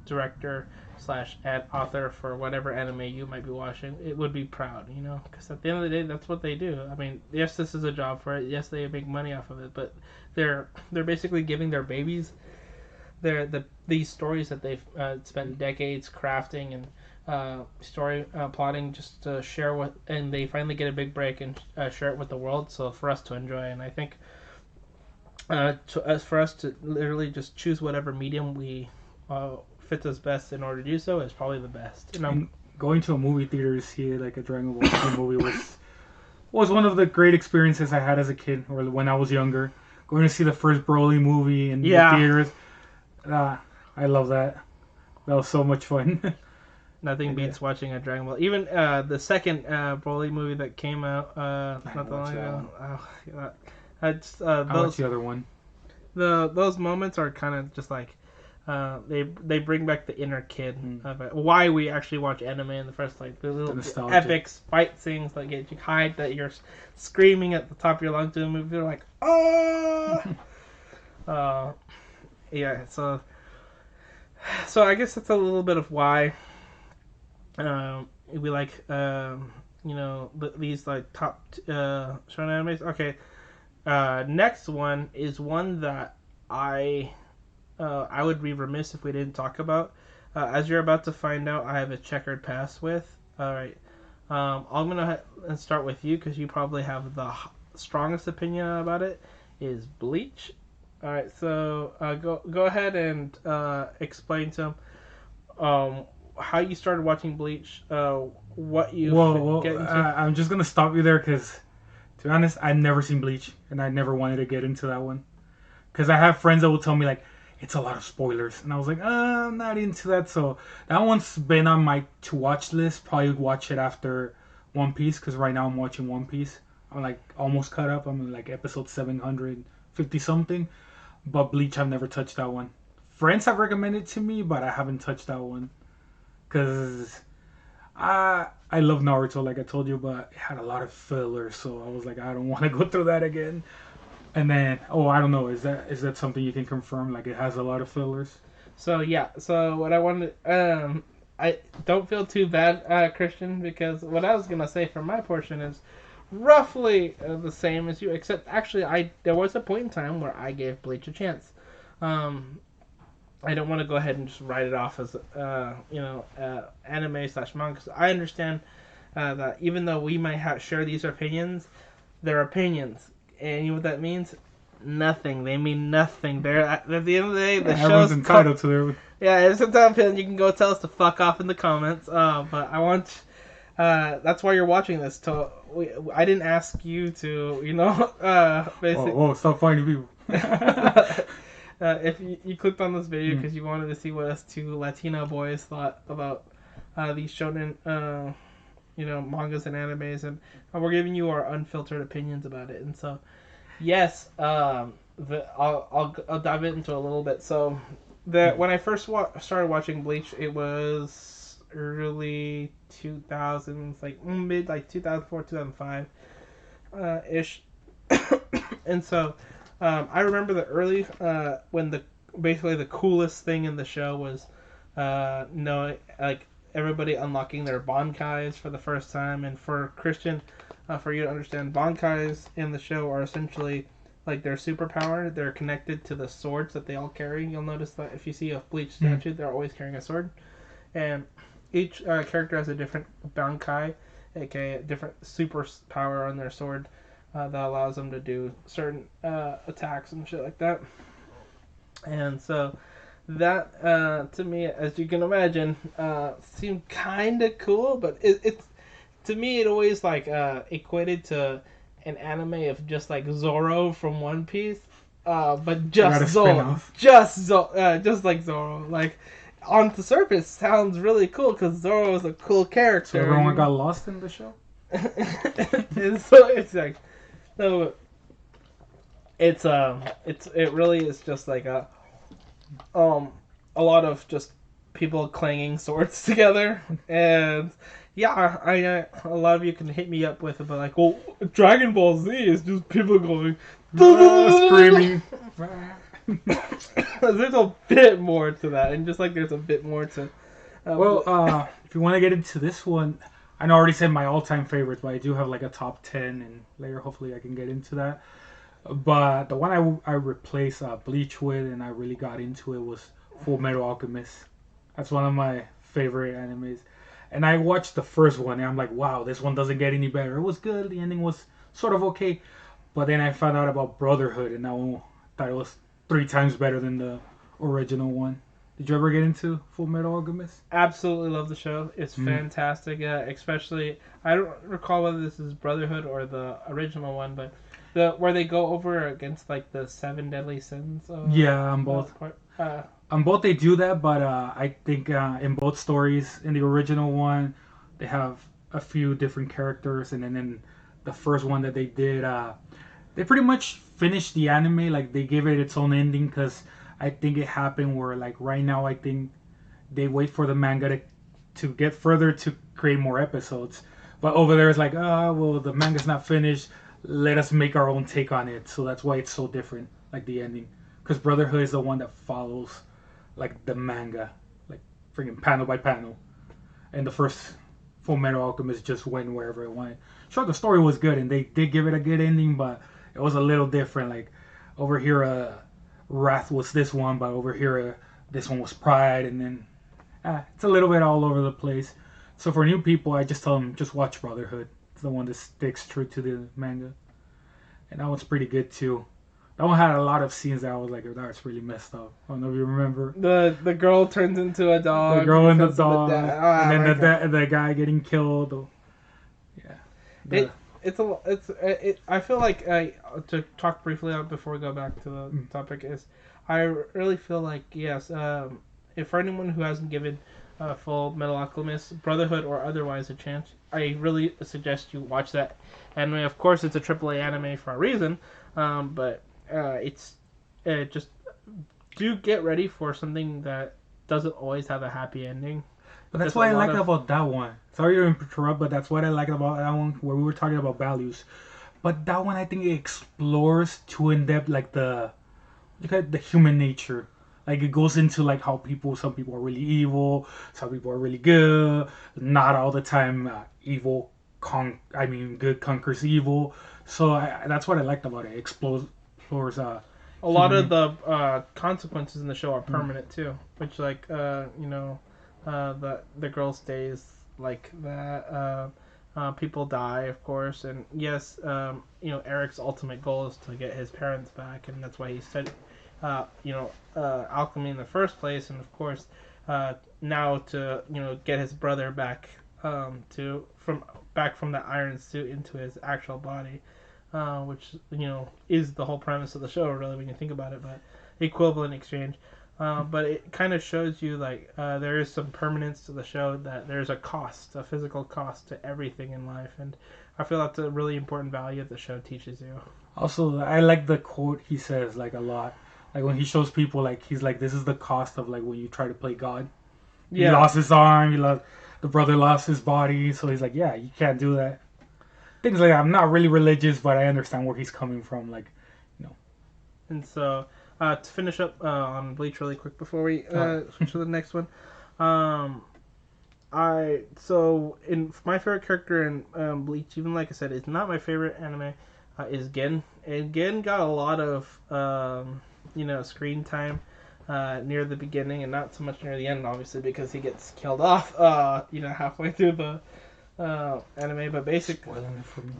director / author for whatever anime you might be watching, it would be proud, because at the end of the day, that's what they do. I mean, yes, this is a job for it. Yes, they make money off of it, but they're basically giving their babies. These stories that they've spent decades crafting and story plotting just to share with, and they finally get a big break and share it with the world. So for us to enjoy, and I think for us to literally just choose whatever medium we fits us best in order to do so is probably the best. Going to a movie theater to see like a Dragon Ball Z movie was one of the great experiences I had as a kid or when I was younger. Going to see the first Broly movie in the theaters. I love that. That was so much fun. Nothing beats watching a Dragon Ball. Even the second Broly movie that came out not that long ago. I watched the other one. Those moments are kind of just like they bring back the inner kid of it. Why we actually watch anime in the first place. The little epic fight scenes that get you hyped, that you're screaming at the top of your lungs in the movie. You're like, oh! Yeah, so I guess that's a little bit of why we like these like top shonen animes. Okay, next one is one that I would be remiss if we didn't talk about. As you're about to find out, I have a checkered past with. All right, I'm gonna start with you because you probably have the strongest opinion about it. Is Bleach. All right, so go ahead and explain to them how you started watching Bleach, what you get into. I'm just gonna stop you there because, to be honest, I've never seen Bleach and I never wanted to get into that one because I have friends that will tell me like it's a lot of spoilers, and I was like, I'm not into that. So that one's been on my to watch list. Probably watch it after One Piece because right now I'm watching One Piece. I'm like almost caught up. I'm in like episode 750 something. But Bleach, I've never touched that one. Friends have recommended it to me, but I haven't touched that one. Because I love Naruto, like I told you, but it had a lot of fillers. So I was like, I don't want to go through that again. And then, I don't know, is that something you can confirm? Like it has a lot of fillers? So yeah, so what I wanted, I don't feel too bad, Christian, because what I was going to say for my portion is roughly the same as you, except actually there was a point in time where I gave Bleach a chance. I don't want to go ahead and just write it off as anime/manga, because I understand that even though we might share these opinions, they're opinions, and you know what that means? Nothing. They mean nothing. They're at the end of the day, the show's entitled to their. Yeah, it's a tough opinion. You can go tell us to fuck off in the comments. But I want. That's why you're watching this. I didn't ask you to, basically. Whoa, stop finding people. If you clicked on this video because you wanted to see what us two Latino boys thought about these shonen, mangas and animes, and we're giving you our unfiltered opinions about it. And so, yes, I'll dive into a little bit. So, when I first started watching Bleach, it was early 2000s, like mid 2004, 2005 ish, and so I remember the early when basically the coolest thing in the show was everybody unlocking their bankais for the first time. And for Christian, for you to understand, bankais in the show are essentially like their superpower. They're connected to the swords that they all carry. You'll notice that if you see a Bleach statue, they're always carrying a sword, and each character has a different bankai, aka a different super power on their sword that allows them to do certain attacks and shit like that. And so that, to me, as you can imagine, seemed kind of cool, but it's to me it always equated to an anime of just like Zoro from One Piece, but just Zoro, just like Zoro, like. On the surface, sounds really cool because Zoro is a cool character. So everyone got lost in the show. It's like, no, it really is just like a lot of just people clanging swords together, and yeah, a lot of you can hit me up with it, but like, well, Dragon Ball Z is just people going screaming. There's a bit more to that, and just like there's a bit more to. If you want to get into this one, I know I already said my all-time favorites, but I do have like a top 10, and later hopefully I can get into that. But the one I replaced Bleach with, and I really got into it, was Full Metal Alchemist. That's one of my favorite animes, and I watched the first one, and I'm like, wow, this one doesn't get any better. It was good, the ending was sort of okay, but then I found out about Brotherhood, and I thought it was 3 times better than the original one. Did you ever get into Full Metal Alchemist? Absolutely love the show. It's fantastic. Especially, I don't recall whether this is Brotherhood or the original one, but where they go over against like the 7 deadly sins. On both. On both they do that, but I think in both stories, in the original one, they have a few different characters, and then in the first one that they did, they pretty much finished the anime. Like they gave it its own ending because I think it happened where like right now I think they wait for the manga to get further to create more episodes. But over there it's like, oh well, the manga's not finished. Let us make our own take on it. So that's why it's so different, like the ending. Because Brotherhood is the one that follows like the manga, like freaking panel by panel. And the first Full Metal Alchemist just went wherever it went. Sure, the story was good, and they did give it a good ending, but it was a little different. Like over here, Wrath was this one, but over here, this one was Pride, and then it's a little bit all over the place. So for new people, I just tell them just watch Brotherhood. It's the one that sticks true to the manga, and that one's pretty good too. That one had a lot of scenes that I was like, oh, that's really messed up. I don't know if you remember. The girl turns into a dog. The girl and the dog, and then the the guy getting killed. Yeah. I feel like to talk briefly before we go back to the topic is I really feel like yes, if for anyone who hasn't given Full Metal Alchemist Brotherhood or otherwise a chance, I really suggest you watch that anime. Of course, it's a AAA anime for a reason, but it's just do get ready for something that doesn't always have a happy ending. But that's what I like about that one. Sorry to interrupt, but that's what I like about that one where we were talking about values. But that one, I think it explores too in depth, like the human nature. Like it goes into like how some people are really evil, some people are really good. Not all the time, good conquers evil. So that's what I liked about it. It explores. A lot of the consequences in the show are permanent too, which like the girl stays like that. People die, of course, and yes, Eric's ultimate goal is to get his parents back, and that's why he studied, alchemy in the first place, and of course, now to get his brother back, from the iron suit into his actual body, which is the whole premise of the show, really, when you think about it, but equivalent exchange. But it kind of shows you like there is some permanence to the show, that there's a physical cost to everything in life, and I feel that's a really important value that the show teaches you. Also, I like the quote he says like a lot. Like when he shows people, like he's like, "This is the cost of like when you try to play God." Yeah. He lost his arm. The brother lost his body, so he's like, "Yeah, you can't do that." Things like that. I'm not really religious, but I understand where he's coming from. Like, And so. To finish up on Bleach really quick before we switch to the next one, in my favorite character in Bleach, even like I said, it's not my favorite anime, is Gin. And Gin got a lot of screen time near the beginning, and not so much near the end, obviously, because he gets killed off halfway through the anime. But basically, spoiling it for me.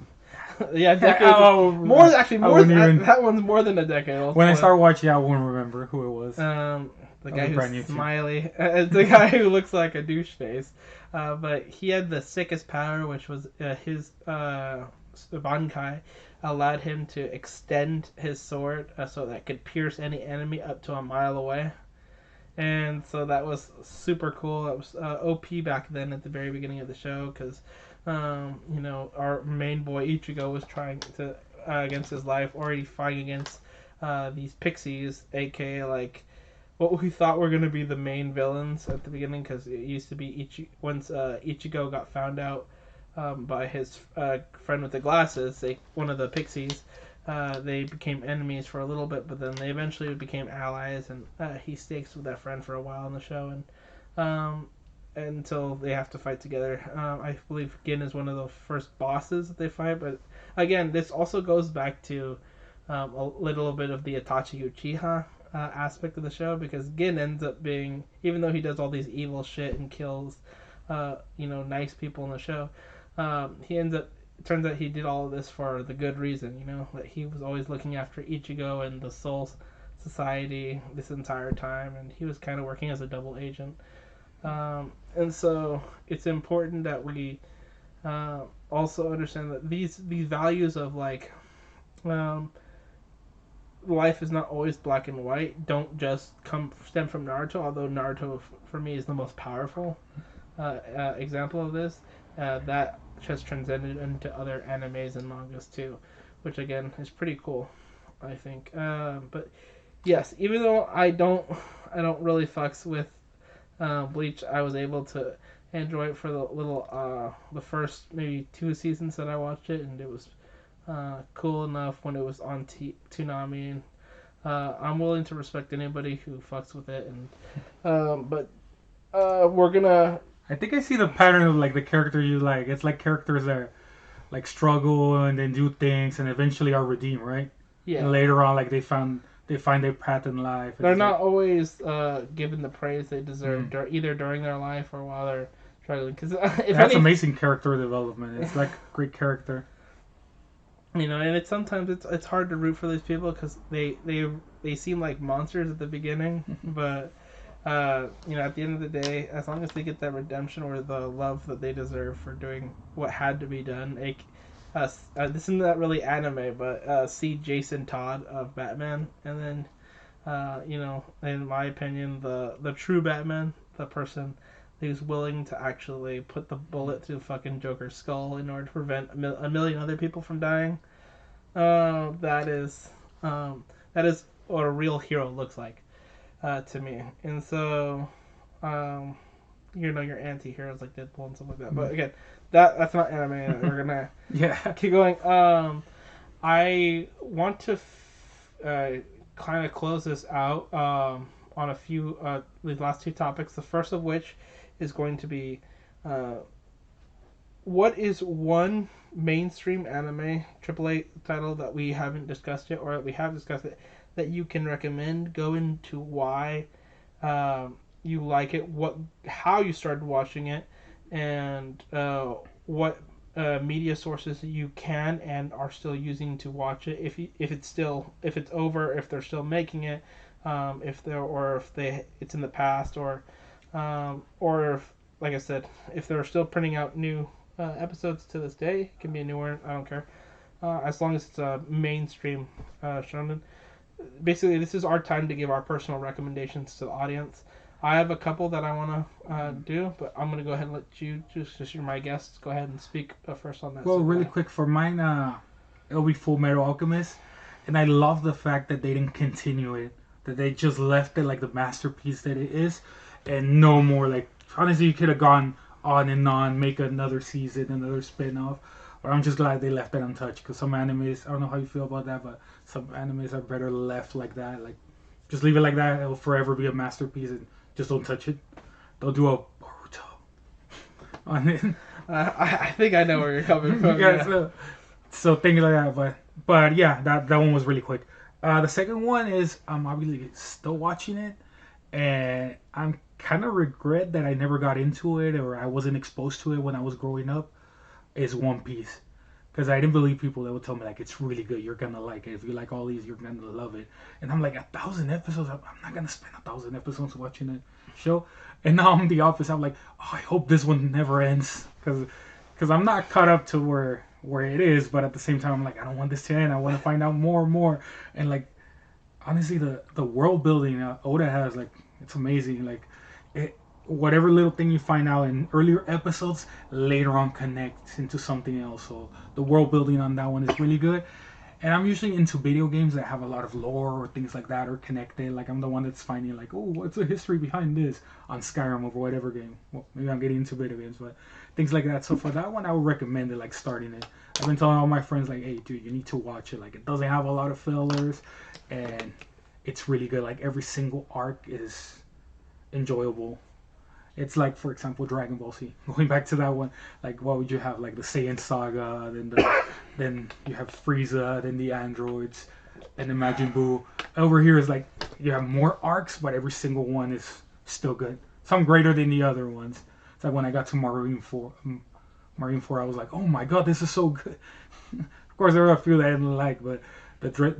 Yeah, decade. That one's more than a decade old. When I start watching, I won't remember who it was. The guy who's smiley. The guy who looks like a douche face. But he had the sickest power, which was his Bankai allowed him to extend his sword so that it could pierce any enemy up to a mile away. And so that was super cool. It was OP back then at the very beginning of the show, because our main boy Ichigo was trying to against his life, already fighting against these pixies, aka like what we thought were going to be the main villains at the beginning, because it used to be once Ichigo got found out by his friend with the glasses, one of the pixies, they became enemies for a little bit, but then they eventually became allies, and he sticks with that friend for a while in the show, and until they have to fight together. I believe Gin is one of the first bosses that they fight, but again, this also goes back to a little bit of the Itachi Uchiha aspect of the show, because Gin ends up being, even though he does all these evil shit and kills nice people in the show, it turns out he did all of this for the good reason, that he was always looking after Ichigo and the Soul Society this entire time, and he was kind of working as a double agent. And so it's important that we also understand that these values of like life is not always black and white don't just stem from Naruto, although Naruto for me is the most powerful example of this. That just transcended into other animes and mangas too, which again is pretty cool, I think. But yes, even though I don't really fucks with Bleach, I was able to enjoy it for the first maybe 2 seasons that I watched it, and it was cool enough when it was on Toonami. And I'm willing to respect anybody who fucks with it, and but we're gonna. I think I see the pattern of like the character you like. It's like characters that like struggle and then do things and eventually are redeemed, right? Yeah. And later on, like they find their path in life. They're It's not like, always given the praise they deserve, either during their life or while they're struggling. Because if that's amazing character development. It's like great character. You know, and it's hard to root for these people because they seem like monsters at the beginning, but you know, at the end of the day, as long as they get that redemption or the love that they deserve for doing what had to be done, like, this isn't that really anime, but see Jason Todd of Batman, and then you know, in my opinion, the true Batman, the person who's willing to actually put the bullet through fucking Joker's skull in order to prevent a million other people from dying. That is what a real hero looks like to me. And so, you know, your anti-heroes like Deadpool and stuff like that. But again, that's not anime. We're gonna keep going. I want to kind of close this out on a few these last 2 topics. The first of which is going to be what is one mainstream anime AAA title that we haven't discussed yet, or that we have discussed it, that you can recommend? Go into why you like it, how you started watching it, and what media sources you can and are still using to watch it. If it's over, if they're still making it, if it's in the past, or if, like I said, if they're still printing out new episodes to this day. It can be a new one, I don't care. As long as it's a mainstream shonen. Basically, this is our time to give our personal recommendations to the audience. I have a couple that I want to do, but I'm going to go ahead and let you, just you're my guest, go ahead and speak first on that. Well, really quick, for mine, it'll be Full Metal Alchemist. And I love the fact that they didn't continue it. That they just left it like the masterpiece that it is. And no more, like, honestly, you could have gone on and on, make another season, another spin-off. But I'm just glad they left it untouched, because some animes, I don't know how you feel about that, but some animes are better left like that. Like, just leave it like that. It'll forever be a masterpiece, and just don't touch it. Don't do a Boruto on it. I think I know where you're coming from. Yeah. So things like that. But yeah, that one was really quick. The second one is I'm obviously still watching it, and I'm kind of regret that I never got into it, or I wasn't exposed to it when I was growing up. Is One Piece, because I didn't believe people that would tell me like it's really good, you're gonna like it, if you like all these you're gonna love it, and I'm like 1,000 episodes, I'm not gonna spend 1,000 episodes watching a show. And now I'm the opposite. I'm like, oh, I hope this one never ends, because I'm not caught up to where it is, but at the same time I'm like, I don't want this to end, I want to find out more and more. And like, honestly, the world building Oda has, like, it's amazing. Like, whatever little thing you find out in earlier episodes later on connects into something else. So the world building on that one is really good. And I'm usually into video games that have a lot of lore or things like that, or connected. Like, I'm the one that's finding like, oh, what's the history behind this on Skyrim or whatever game. Well, maybe I'm getting into video games, but things like that. So for that one, I would recommend it, like starting it. I've been telling all my friends like, hey, dude, you need to watch it. Like, it doesn't have a lot of fillers, and it's really good. Like, every single arc is enjoyable. It's like, for example, Dragon Ball Z. Going back to that one, like, what would you have? Like the Saiyan Saga, then you have Frieza, then the androids, and then Majin Buu. Over here is like you have more arcs, but every single one is still good. Some greater than the other ones. It's like when I got to Marine 4, I was like, oh my god, this is so good. Of course, there were a few that I didn't like, but the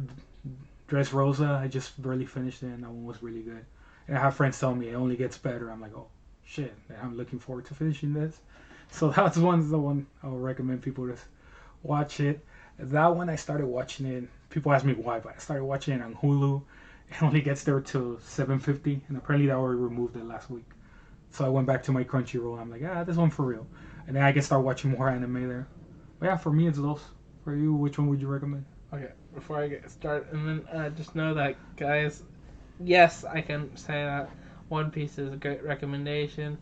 Dressrosa, I just barely finished it, and that one was really good. And I have friends telling me it only gets better. I'm like, oh shit, I'm looking forward to finishing this. So that's the one I would recommend people to watch it. That one I started watching it. People ask me why, but I started watching it on Hulu. It only gets there till 7:50, and apparently they already removed it last week. So I went back to my Crunchyroll. I'm like, this one for real. And then I can start watching more anime there. But yeah, for me it's those. For you, which one would you recommend? Okay, before I get started, and then just know that, guys, yes, I can say that One Piece is a great recommendation.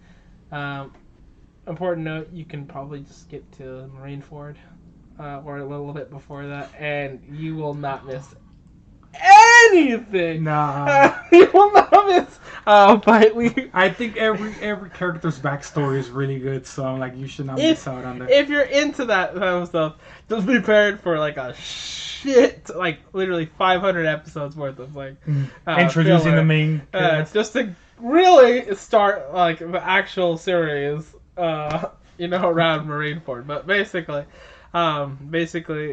Important note, you can probably just skip to Marineford, or a little bit before that, and you will not miss anything. Nah. You will not miss. But I think every character's backstory is really good, so I'm like, you should not miss out on that. If you're into that kind of stuff, just be prepared for like a shit, like literally 500 episodes worth of like introducing filler. the main. Just to really start like the actual series, around Marineford. But basically,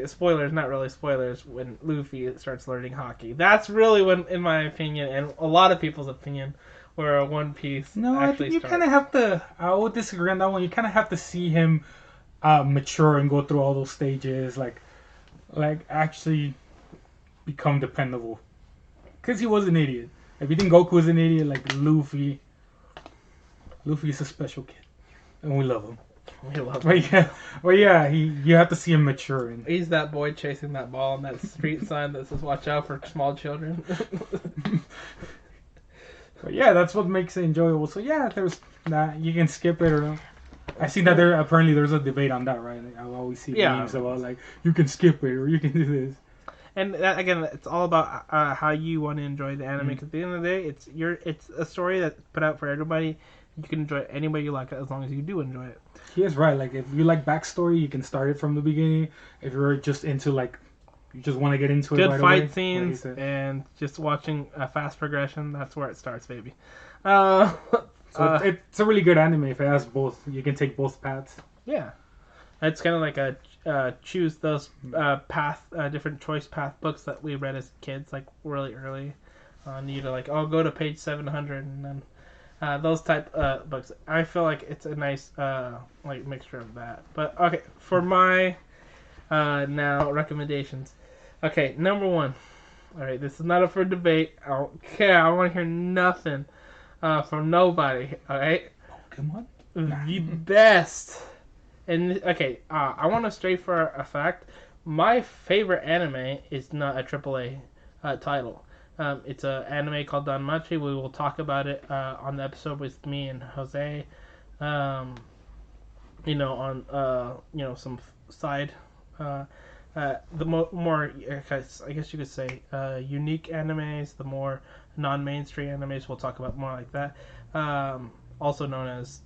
spoilers, not really spoilers, when Luffy starts learning hockey. That's really when, in my opinion, and a lot of people's opinion, where One Piece No, I think you kind of have to, I would disagree on that one. You kind of have to see him mature and go through all those stages, like actually become dependable. Because he was an idiot. If you think Goku was an idiot, like Luffy is a special kid. And we love him. We love him. You have to see him mature. And he's that boy chasing that ball on that street sign that says "Watch out for small children." But yeah, that's what makes it enjoyable. So yeah, there's that. You can skip it or. I see that there's a debate on that, right? Like, I always see memes about like you can skip it or you can do this. And that, again, it's all about how you want to enjoy the anime. Because at the end of the day, it's a story that's put out for everybody. You can enjoy it any way you like it, as long as you do enjoy it. He is right. Like, if you like backstory, you can start it from the beginning. If you're just into, like, you just want to get into it right away. Good fight scenes and just watching a fast progression, that's where it starts, baby. So it's a really good anime if it has both. You can take both paths. Yeah. It's kind of like a choose those different choice path books that we read as kids, like, really early. You to, like, go to page 700 and then... those type books. I feel like it's a nice mixture of that. But okay, for my now recommendations. Okay, number one. All right, this is not up for debate. I don't care. I want to hear nothing from nobody. All right. Pokemon. The best. And okay, I want to stray for a fact. My favorite anime is not a AAA title. It's an anime called Danmachi. We will talk about it on the episode with me and Jose. On some side, the more I guess you could say unique animes, the more non-mainstream animes. We'll talk about more like that. Also known as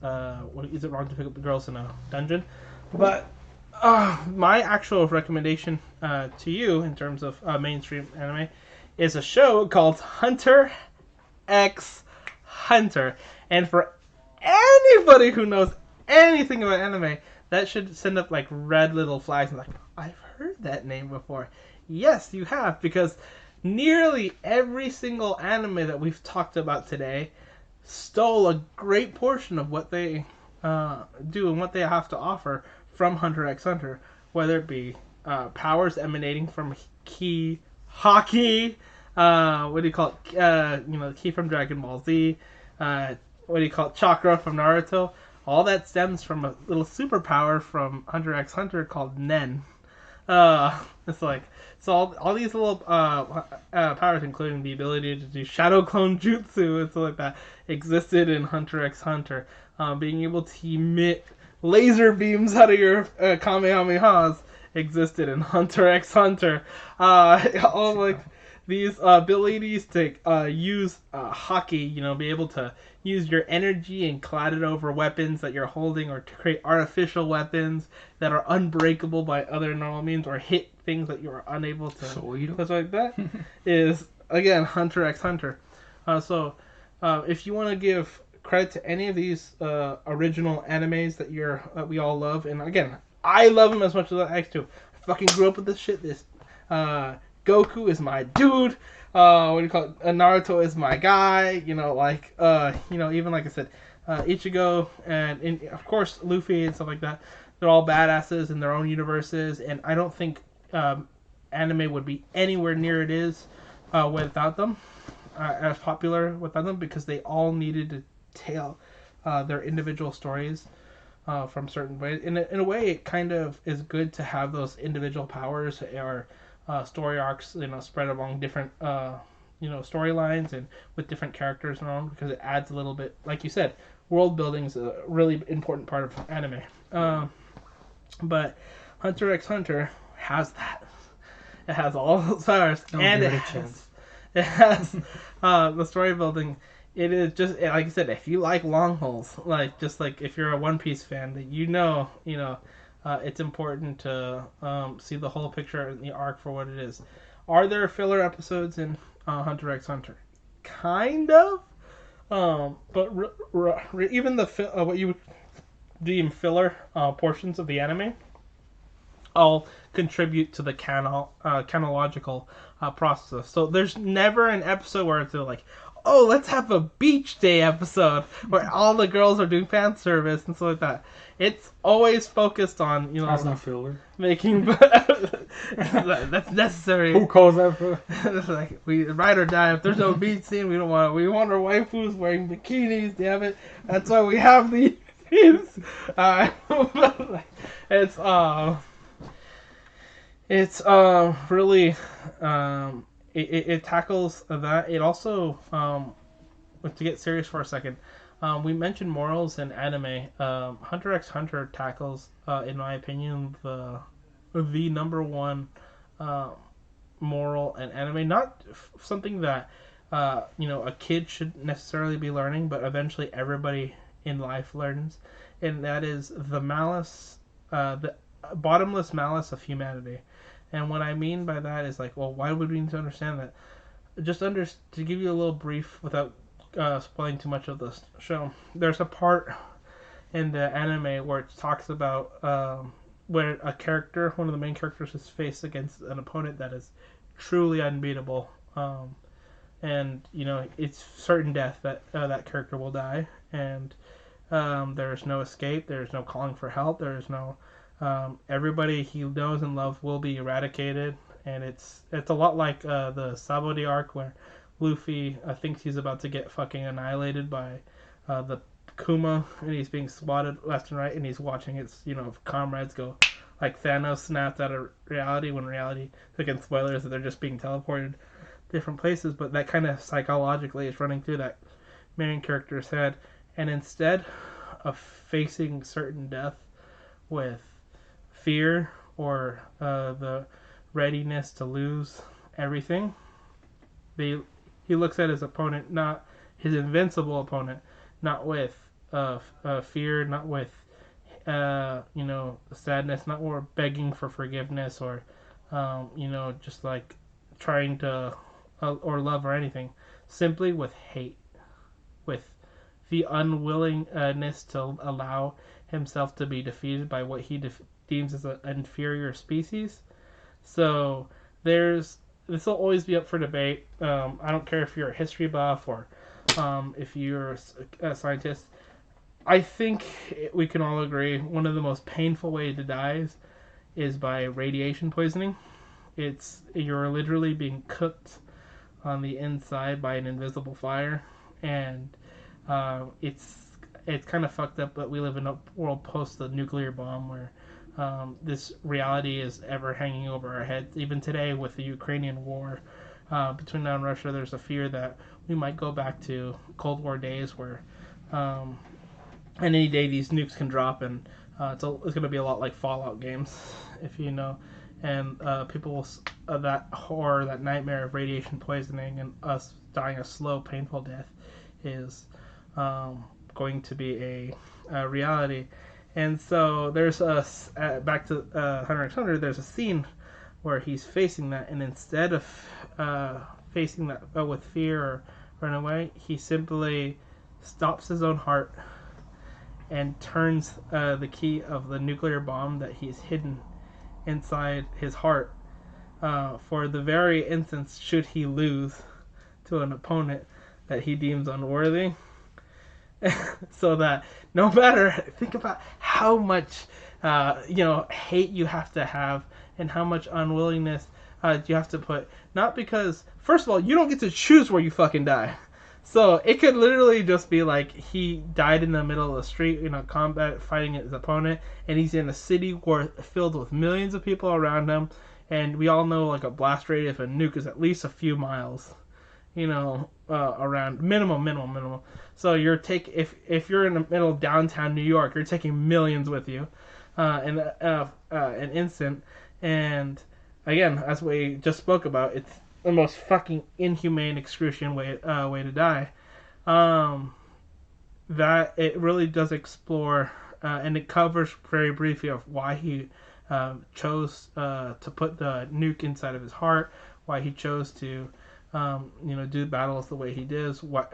is it wrong to pick up the girls in a dungeon? But my actual recommendation to you in terms of mainstream anime is a show called Hunter x Hunter. And for anybody who knows anything about anime, that should send up like red little flags and like, I've heard that name before. Yes, you have, because nearly every single anime that we've talked about today stole a great portion of what they do and what they have to offer from Hunter x Hunter, whether it be powers emanating from key hockey, what do you call it? Key from Dragon Ball Z. What do you call it? Chakra from Naruto. All that stems from a little superpower from Hunter x Hunter called Nen. It's like all these little powers, including the ability to do shadow clone jutsu and stuff like that, existed in Hunter x Hunter. Being able to emit laser beams out of your Kamehamehas existed in Hunter x Hunter. All like these abilities to use hockey, be able to use your energy and cloud it over weapons that you're holding, or to create artificial weapons that are unbreakable by other normal means, or hit things that you are unable to. Stuff like that is, again, Hunter x Hunter. So if you want to give credit to any of these original animes that we all love, and again, I love them as much as I like to. I fucking grew up with this shit. Goku is my dude. What do you call it? Naruto is my guy. Even like I said, Ichigo and of course Luffy and stuff like that. They're all badasses in their own universes, and I don't think anime would be anywhere near it is without them, as popular without them, because they all needed to tell their individual stories from certain ways. In a way, it kind of is good to have those individual powers or story arcs, spread along different storylines and with different characters and all, because it adds a little bit, like you said, world building is a really important part of anime. But Hunter x Hunter has that. It has all those powers, and it has the story building. It is just like I said. If you like long hauls, just like if you're a One Piece fan, that it's important to see the whole picture and the arc for what it is. Are there filler episodes in Hunter x Hunter? Kind of, but even the what you would deem filler portions of the anime all contribute to the canological process. So there's never an episode where it's like, oh, let's have a beach day episode where all the girls are doing fan service and stuff like that. It's always focused on, that's not filler. Making that's necessary. Who calls that filler? It's like, we ride or die. If there's no beach scene, we want our waifus wearing bikinis. Damn it, that's why we have these. It's really it tackles that. It also to get serious for a second, we mentioned morals in anime. Hunter x Hunter tackles, in my opinion, the number one moral in anime. Not something that a kid should necessarily be learning, but eventually everybody in life learns, and that is the bottomless malice of humanity. And what I mean by that is like, well, why would we need to understand that? To give you a little brief without spoiling too much of the show, there's a part in the anime where it talks about where one of the main characters, is faced against an opponent that is truly unbeatable, and it's certain death that that character will die, and there's no escape, there's no calling for help, there's no everybody he knows and loves will be eradicated, and it's a lot like the Sabaody arc where Luffy thinks he's about to get fucking annihilated by the Kuma, and he's being swatted left and right, and he's watching his comrades go like Thanos snapped out of reality, when reality, again, spoilers, that they're just being teleported different places. But that kind of psychologically is running through that main character's head, and instead of facing certain death with fear or the readiness to lose everything, he looks at his opponent, not his invincible opponent, not with fear, not with sadness, not or begging for forgiveness, or just like trying to or love or anything, simply with hate, with the unwillingness to allow himself to be defeated by what he deems as an inferior species. So this will always be up for debate. I don't care if you're a history buff or if you're a scientist. I think we can all agree one of the most painful ways to die is by radiation poisoning. You're literally being cooked on the inside by an invisible fire, and it's kind of fucked up. But we live in a world post the nuclear bomb where this reality is ever hanging over our heads. Even today with the Ukrainian war between now and Russia, there's a fear that we might go back to Cold War days where any day these nukes can drop, and it's going to be a lot like Fallout games, if you know. And people will that horror, that nightmare of radiation poisoning and us dying a slow, painful death is going to be a reality. And so there's back to Hunter x Hunter. There's a scene where he's facing that, and instead of facing that with fear or run away, he simply stops his own heart and turns the key of the nuclear bomb that he's hidden inside his heart for the very instance should he lose to an opponent that he deems unworthy. So that no matter, think about how much hate you have to have and how much unwillingness you have to put. Not because, first of all, you don't get to choose where you fucking die. So it could literally just be like he died in the middle of the street in a combat fighting his opponent, and he's in a city filled with millions of people around him, and we all know like a blast radius of a nuke is at least a few miles, around minimum. So if you're in the middle of downtown New York, you're taking millions with you, in an instant, and again, as we just spoke about, it's the most fucking inhumane, excruciating way to die. That it really does explore, and it covers very briefly of why he chose to put the nuke inside of his heart, why he chose to do battles the way he does, what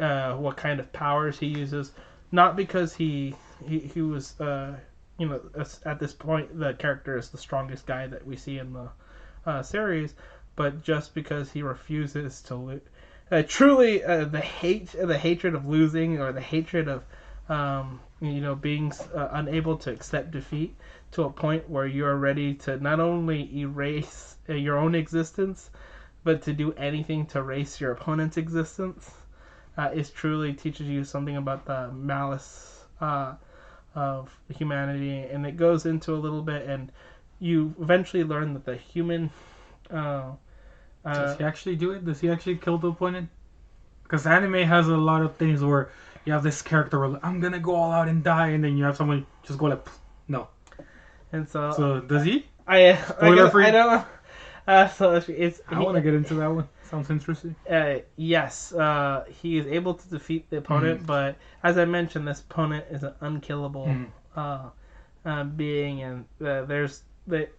kind of powers he uses. Not because he was at this point the character is the strongest guy that we see in the series, but just because he refuses to lose. Truly, the hatred of losing, or the hatred of being unable to accept defeat to a point where you're ready to not only erase your own existence, but to do anything to erase your opponent's existence, is truly teaches you something about the malice of humanity, and it goes into a little bit, and you eventually learn that the human. Does he actually do it? Does he actually kill the opponent? Because anime has a lot of things where you have this character where I'm gonna go all out and die, and then you have someone just go like, no. And so does he? Spoiler free. I don't know. So I want to get into that one. Sounds interesting. Yes, he is able to defeat the opponent, but as I mentioned, this opponent is an unkillable being, and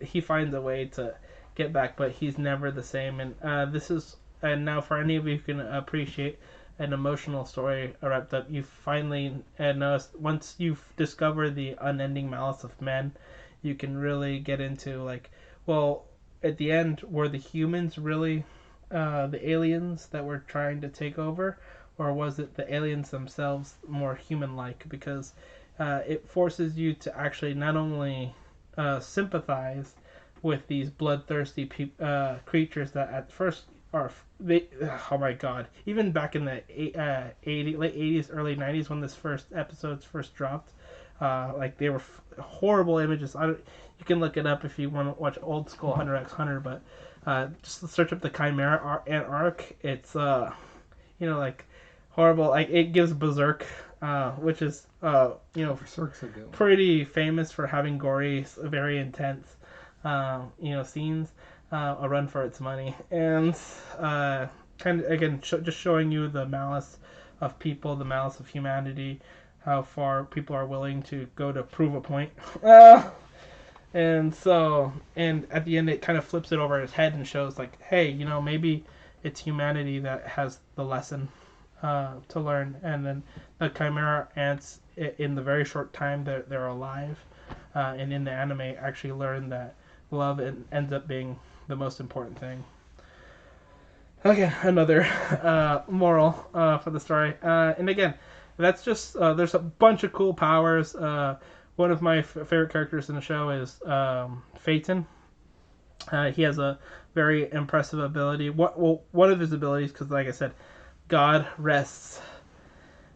he finds a way to get back, but he's never the same. And now for any of you who can appreciate an emotional story wrapped up, you finally notice, once you've discovered the unending malice of men, you can really get into like, well, at the end, were the humans really the aliens that were trying to take over, or was it the aliens themselves more human-like? Because it forces you to actually not only sympathize with these bloodthirsty creatures that at first oh my god, even back in the late 80s, early 90s, when this first episodes first dropped, like they were horrible images. You can look it up if you want to watch old school Hunter x Hunter, but just search up the Chimera arc. It's like horrible. Like it gives Berserk, which is pretty famous for having gory, very intense scenes, a run for its money, and kind of again just showing you the malice of people, the malice of humanity, how far people are willing to go to prove a point. And at the end it kind of flips it over his head and shows like, hey, maybe it's humanity that has the lesson to learn. And then the Chimera ants, in the very short time that they're alive, and in the anime, actually learn that love ends up being the most important thing. Okay, another moral for the story. And again, that's just there's a bunch of cool powers. One of my favorite characters in the show is Phaeton. He has a very impressive ability. One of his abilities, because like I said, God rests,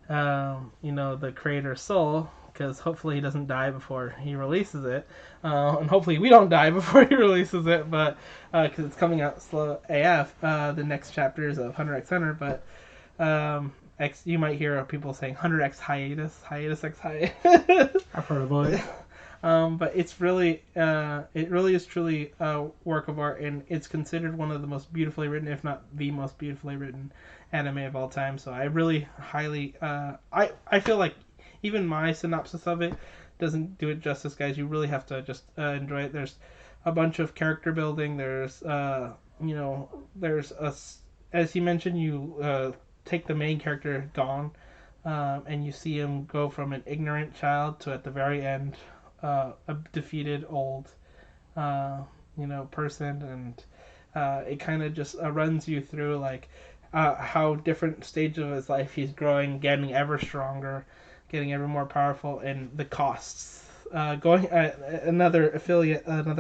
the creator's soul, because hopefully he doesn't die before he releases it, and hopefully we don't die before he releases it, but because it's coming out slow AF, the next chapters of Hunter x Hunter, but you might hear people saying Hunter x hiatus x hiatus. I've heard about it. But it's really, it really is truly a work of art, and it's considered one of the most beautifully written, if not the most beautifully written anime of all time. So I really highly, I feel like even my synopsis of it doesn't do it justice, guys. You really have to just enjoy it. There's a bunch of character building. There's, there's as you mentioned, you take the main character, Gon, and you see him go from an ignorant child to, at the very end, a defeated old person, and it kind of just runs you through like how different stages of his life he's growing, getting ever stronger, getting ever more powerful, and the costs. Another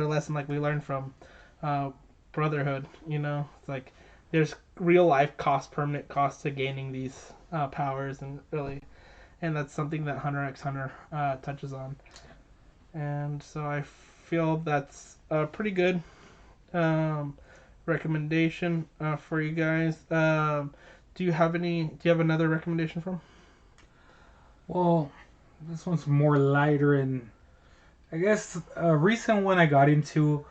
lesson like we learned from brotherhood. It's like there's real life permanent cost to gaining these powers, and that's something that Hunter x Hunter touches on. And so I feel that's a pretty good recommendation for you guys. Do you have another recommendation from? Well, this one's more lighter, and I guess a recent one I got into.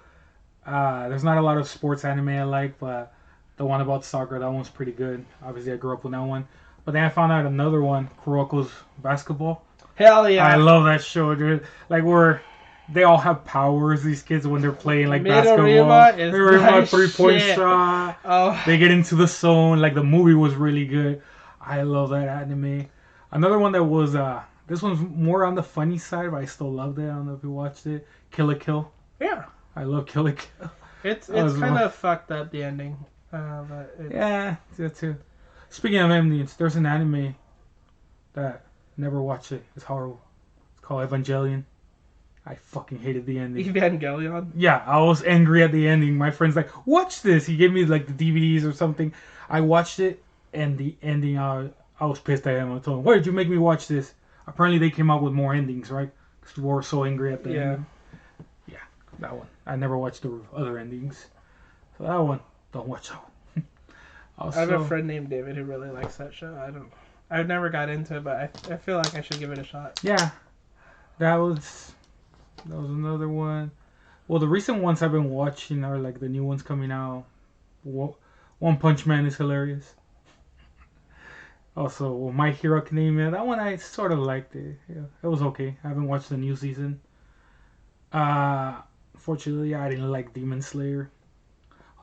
There's not a lot of sports anime I like, but the one about soccer, that one's pretty good. Obviously, I grew up with that one. But then I found out another one, Kuroko's Basketball. Hell yeah! I love that show, dude. Like, where they all have powers, these kids, when they're playing, like, basketball. Midorima, 3-point shot. Oh. They get into the zone. Like, the movie was really good. I love that anime. Another one that was, this one's more on the funny side, but I still loved it. I don't know if you watched it. Kill la Kill. Yeah. I love Kill la Kill. It's kind of fucked up, the ending. Yeah, that too. Speaking of endings, there's an anime that never watched it. It's horrible. It's called Evangelion. I fucking hated the ending. Evangelion? Yeah, I was angry at the ending. My friend's like, watch this. He gave me like the DVDs or something. I watched it, and the ending, I was pissed at him. I told him, why did you make me watch this? Apparently they came out with more endings, right? Because people were so angry at the ending. Yeah, that one. I never watched the other endings. So that one, don't watch that one. Also, I have a friend named David who really likes that show. I've never got into it, but I feel like I should give it a shot. Yeah, that was another one. Well, the recent ones I've been watching are like the new ones coming out. One Punch Man is hilarious. Also, My Hero Academia, that one I sort of liked it. Yeah, it was okay. I haven't watched the new season. Fortunately, I didn't like Demon Slayer.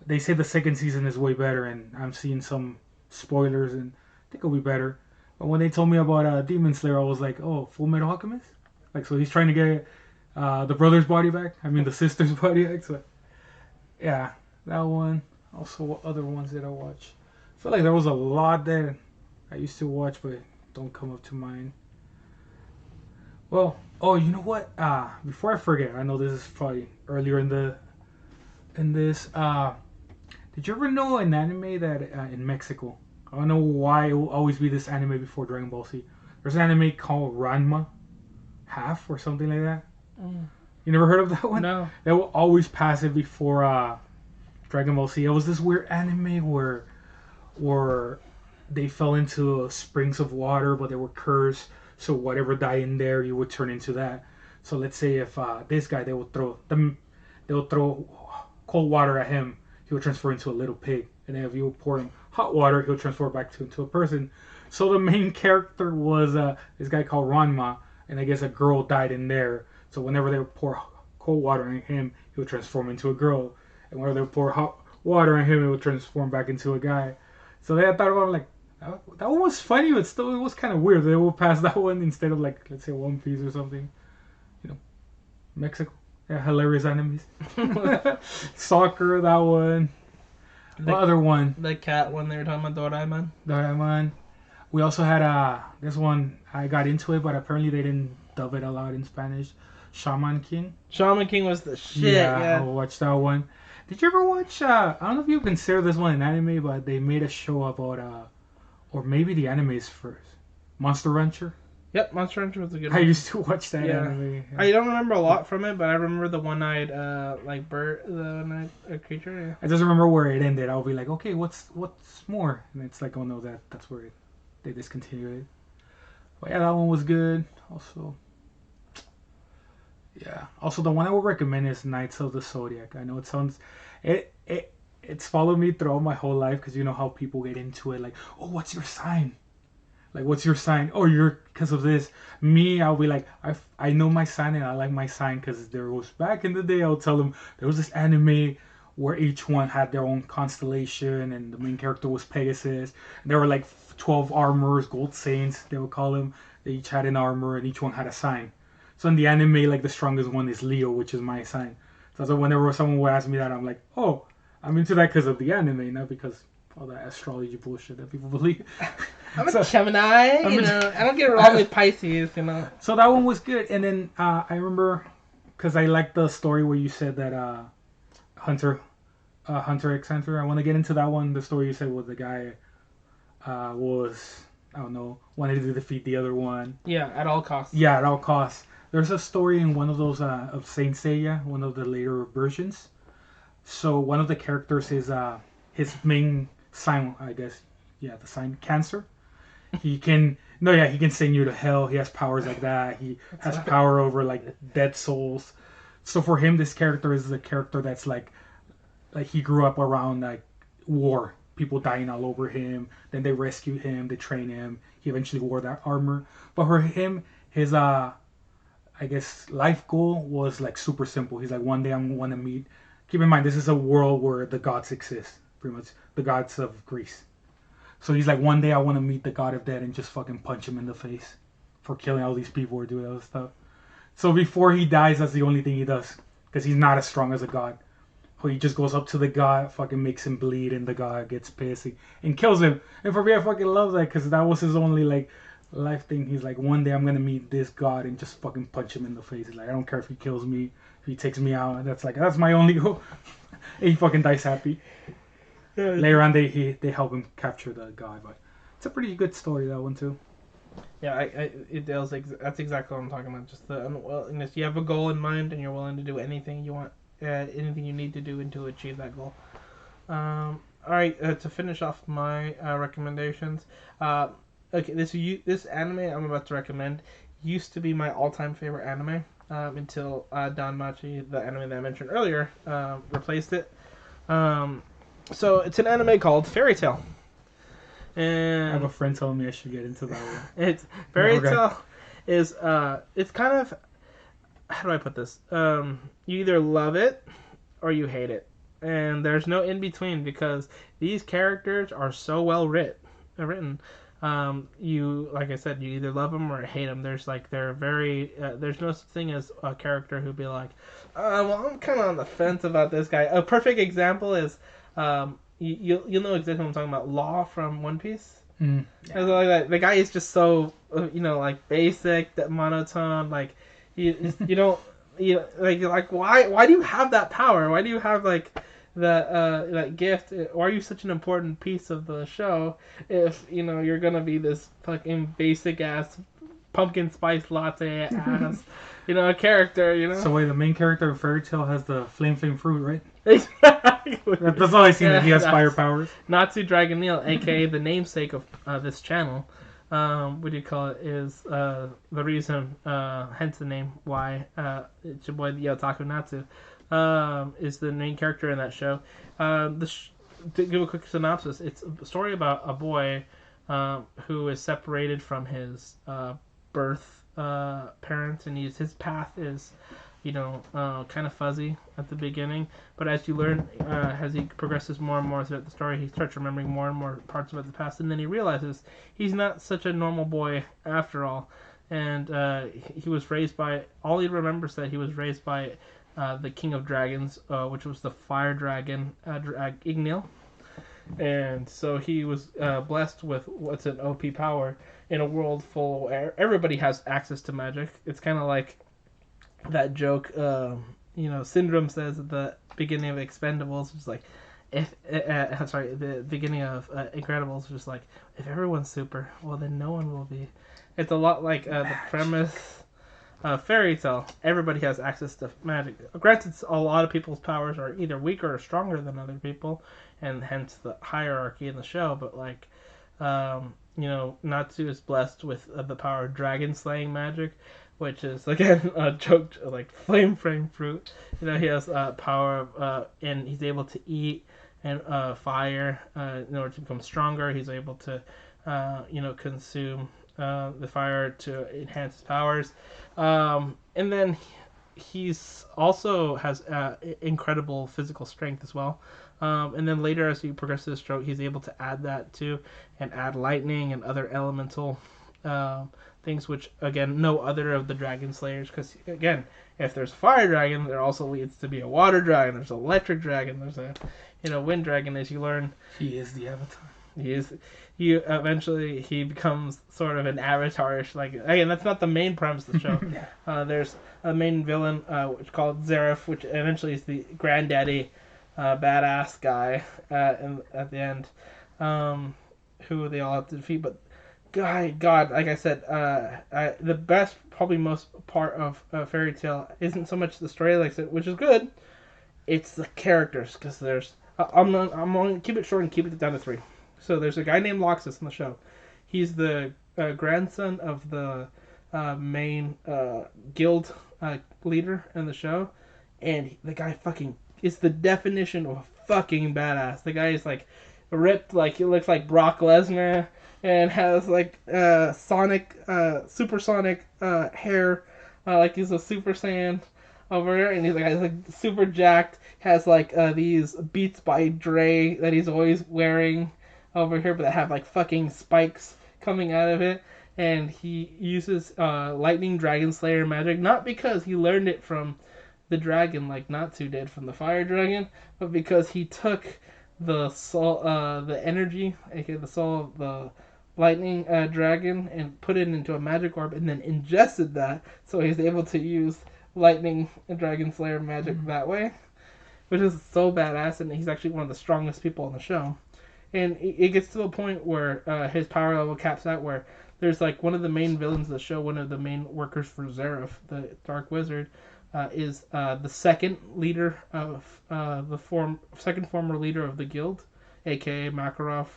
They say the second season is way better, and I'm seeing some spoilers, and I think it'll be better. But when they told me about Demon Slayer, I was like, oh, Full Metal Alchemist? Like, so he's trying to get the brother's body back? I mean, the sister's body back? So, yeah, that one. Also, what other ones did I watch? I feel like there was a lot that I used to watch, but don't come up to mind. Well, oh, you know what? Before I forget, I know this is probably earlier in this. Did you ever know an anime that in Mexico? I don't know why it will always be this anime before Dragon Ball Z. There's an anime called Ranma Half or something like that. You never heard of that one? No. They will always pass it before Dragon Ball Z. It was this weird anime where they fell into springs of water, but they were cursed. So whatever died in there, you would turn into that. So let's say if this guy, they would throw cold water at him, he would transform into a little pig. And then if you pour him hot water, he'll transform back into a person. So the main character was this guy called Ranma, and I guess a girl died in there. So whenever they would pour cold water on him, he would transform into a girl. And whenever they would pour hot water on him, it would transform back into a guy. So they had thought about it, like, that one was funny, but still it was kind of weird. They would pass that one instead of, like, let's say One Piece or something. You know, Mexico. Yeah, hilarious enemies. Soccer, that one. The other one. The cat one they were talking about, Doraemon. Doraemon. We also had this one, I got into it, but apparently they didn't dub it a lot in Spanish. Shaman King. Shaman King was the shit, yeah. I watched that one. Did you ever watch, I don't know if you consider this one an anime, but they made a show about, or maybe the anime is first. Monster Rancher? Yep, Monster Rancher was a good one. I used to watch that anime. Yeah. I don't remember a lot from it, but I remember the one-eyed, bird, the one-eyed creature. Yeah. I just remember where it ended. I'll be like, okay, what's more? And it's like, oh no, that's where they discontinued it. But yeah, that one was good. Also, the one I would recommend is Knights of the Zodiac. I know it sounds, it's followed me throughout my whole life because you know how people get into it, like, oh, what's your sign? Like, what's your sign? Oh, you're because of this. Me, I'll be like, I know my sign and I like my sign because there was back in the day. I'll tell them there was this anime where each one had their own constellation and the main character was Pegasus. And there were like 12 armors, gold saints they would call them. They each had an armor and each one had a sign. So in the anime, like the strongest one is Leo, which is my sign. So whenever someone would ask me that, I'm like, oh, I'm into that because of the anime, not because all that astrology bullshit that people believe. I'm a Gemini, you know. I don't get along with Pisces, you know. So that one was good. And then I remember, because I liked the story where you said that Hunter Hunter x Hunter. I want to get into that one. The story you said was the guy was, I don't know, wanted to defeat the other one. Yeah, at all costs. Yeah, at all costs. There's a story in one of those of Saint Seiya, one of the later versions. So one of the characters is his main sign, I guess. Yeah, the sign Cancer. He can he can send you to hell. He has powers like that. He has power over like dead souls. So for him, this character is a character that's like he grew up around like war, people dying all over him. Then they rescued him, they trained him. He eventually wore that armor. But for him, his I guess life goal was like super simple. He's like, one day I'm going to meet. Keep in mind, this is a world where the gods exist, pretty much the gods of Greece. So he's like, one day I want to meet the god of death and just fucking punch him in the face for killing all these people or doing all this stuff. So before he dies, that's the only thing he does, because he's not as strong as a god. So he just goes up to the god, fucking makes him bleed, and the god gets pissed and kills him. And for me, I fucking love that, because that was his only like life thing. He's like, one day I'm gonna meet this god and just fucking punch him in the face. He's like, I don't care if he kills me, if he takes me out. That's my only goal. And he fucking dies happy. Yeah. Later on, they help him capture the god, but it's a pretty good story, that one too. Yeah, it deals. That's exactly what I'm talking about. Just the unwillingness. You have a goal in mind, and you're willing to do anything you want, anything you need to do, to achieve that goal. All right, to finish off my recommendations. Okay, this anime I'm about to recommend used to be my all-time favorite anime until Danmachi, the anime that I mentioned earlier, replaced it. So it's an anime called Fairy Tail. And I have a friend telling me I should get into that one. It's Fairy Tail is it's kind of, how do I put this? You either love it or you hate it, and there's no in between, because these characters are so well written. You, like I said, you either love them or hate them. There's there's no such thing as a character who'd be like, well, I'm kind of on the fence about this guy. A perfect example is you'll know exactly what I'm talking about. Law from One Piece. Yeah. The guy is just so like basic, that monotone. Like you don't like why do you have that power? Why do you have like that gift? Why are you such an important piece of the show if you're gonna be this fucking basic ass pumpkin spice latte ass character? So wait, the main character of Fairy Tail has the flame fruit, right? Exactly. That's all I seen. That he has fire powers. Natsu Dragon Meal, aka the namesake of this channel, what do you call it? Is the reason, hence the name why it's your boy the Otaku Natsu, is the main character in that show. To give a quick synopsis, it's a story about a boy who is separated from his birth parents, and his path is kind of fuzzy at the beginning, but as you learn, as he progresses more and more throughout the story, he starts remembering more and more parts about the past, and then he realizes he's not such a normal boy after all, and he was raised by, all he remembers that he was raised by the King of Dragons, which was the fire dragon, Ignil, and so he was blessed with what's an OP power in a world full where everybody has access to magic. It's kind of like that joke, Syndrome says at the beginning of Expendables, it's like, the beginning of Incredibles, just like, if everyone's super, well then no one will be. It's a lot like the premise of Fairy Tail. Everybody has access to magic. Granted, a lot of people's powers are either weaker or stronger than other people, and hence the hierarchy in the show, but like, Natsu is blessed with the power of dragon slaying magic, which is, again, a joke, like flame fruit. He has power of, and he's able to eat and fire in order to become stronger. He's able to, consume the fire to enhance his powers. And then he's also has incredible physical strength as well. And then later, as he progresses through, he's able to add that too, and add lightning and other elemental things, which again no other of the dragon slayers, because again, if there's a fire dragon, there also leads to be a water dragon, there's an electric dragon, there's a wind dragon. As you learn, he is the avatar. Eventually he becomes sort of an avatar-ish, like, again, that's not the main premise of the show. Yeah. There's a main villain which called Zeref, which eventually is the granddaddy badass guy at the end, who they all have to defeat. But God, like I said, the best, probably most part of Fairy Tail isn't so much the story, like I said, which is good. It's the characters, because I'm going to keep it short and keep it down to three. So there's a guy named Loxus in the show. He's the grandson of the main guild leader in the show, and the guy fucking is the definition of a fucking badass. The guy is like ripped, like he looks like Brock Lesnar, and has like supersonic hair, like he's a Super Saiyan over there, and he's like super jacked. Has like these Beats by Dre that he's always wearing over here, but that have like fucking spikes coming out of it. And he uses lightning dragon slayer magic, not because he learned it from the dragon like Natsu did from the fire dragon, but because he took the soul, the energy, aka the soul of the lightning dragon, and put it into a magic orb, and then ingested that, so he's able to use lightning and dragon slayer magic that way, which is so badass. And he's actually one of the strongest people in the show. And it gets to a point where his power level caps out, where there's like one of the main villains of the show, one of the main workers for Zeref, the Dark Wizard, is the second leader of second former leader of the guild, aka Makarov.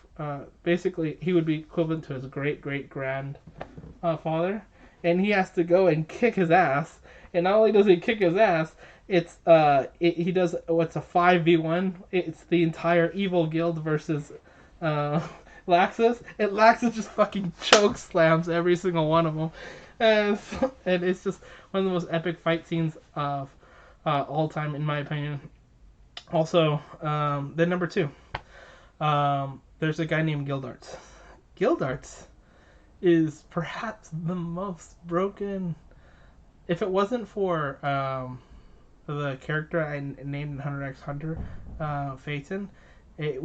Basically, he would be equivalent to his great grandfather, and he has to go and kick his ass. And not only does he kick his ass, he does what's a 5v1. It's the entire evil guild versus Laxus, and Laxus just fucking choke slams every single one of them, and it's just one of the most epic fight scenes of all time, in my opinion. Also, then number two, there's a guy named Gildarts. Gildarts is perhaps the most broken. If it wasn't for the character I named in Hunter x Hunter, Phaeton, he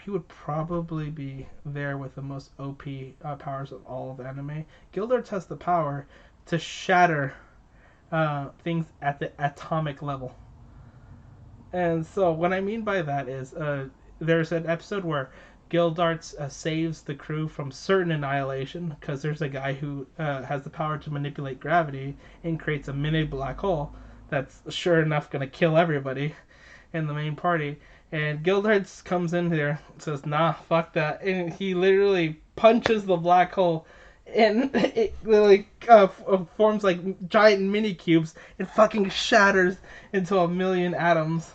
would probably be there with the most OP powers of all of anime. Gildarts has the power to shatter things at the atomic level. And so what I mean by that is there's an episode where Gildarts saves the crew from certain annihilation, because there's a guy who has the power to manipulate gravity and creates a mini black hole that's sure enough going to kill everybody in the main party. And Gildarts comes in there and says, nah, fuck that. And he literally punches the black hole, and it literally forms like giant mini cubes and fucking shatters into a million atoms.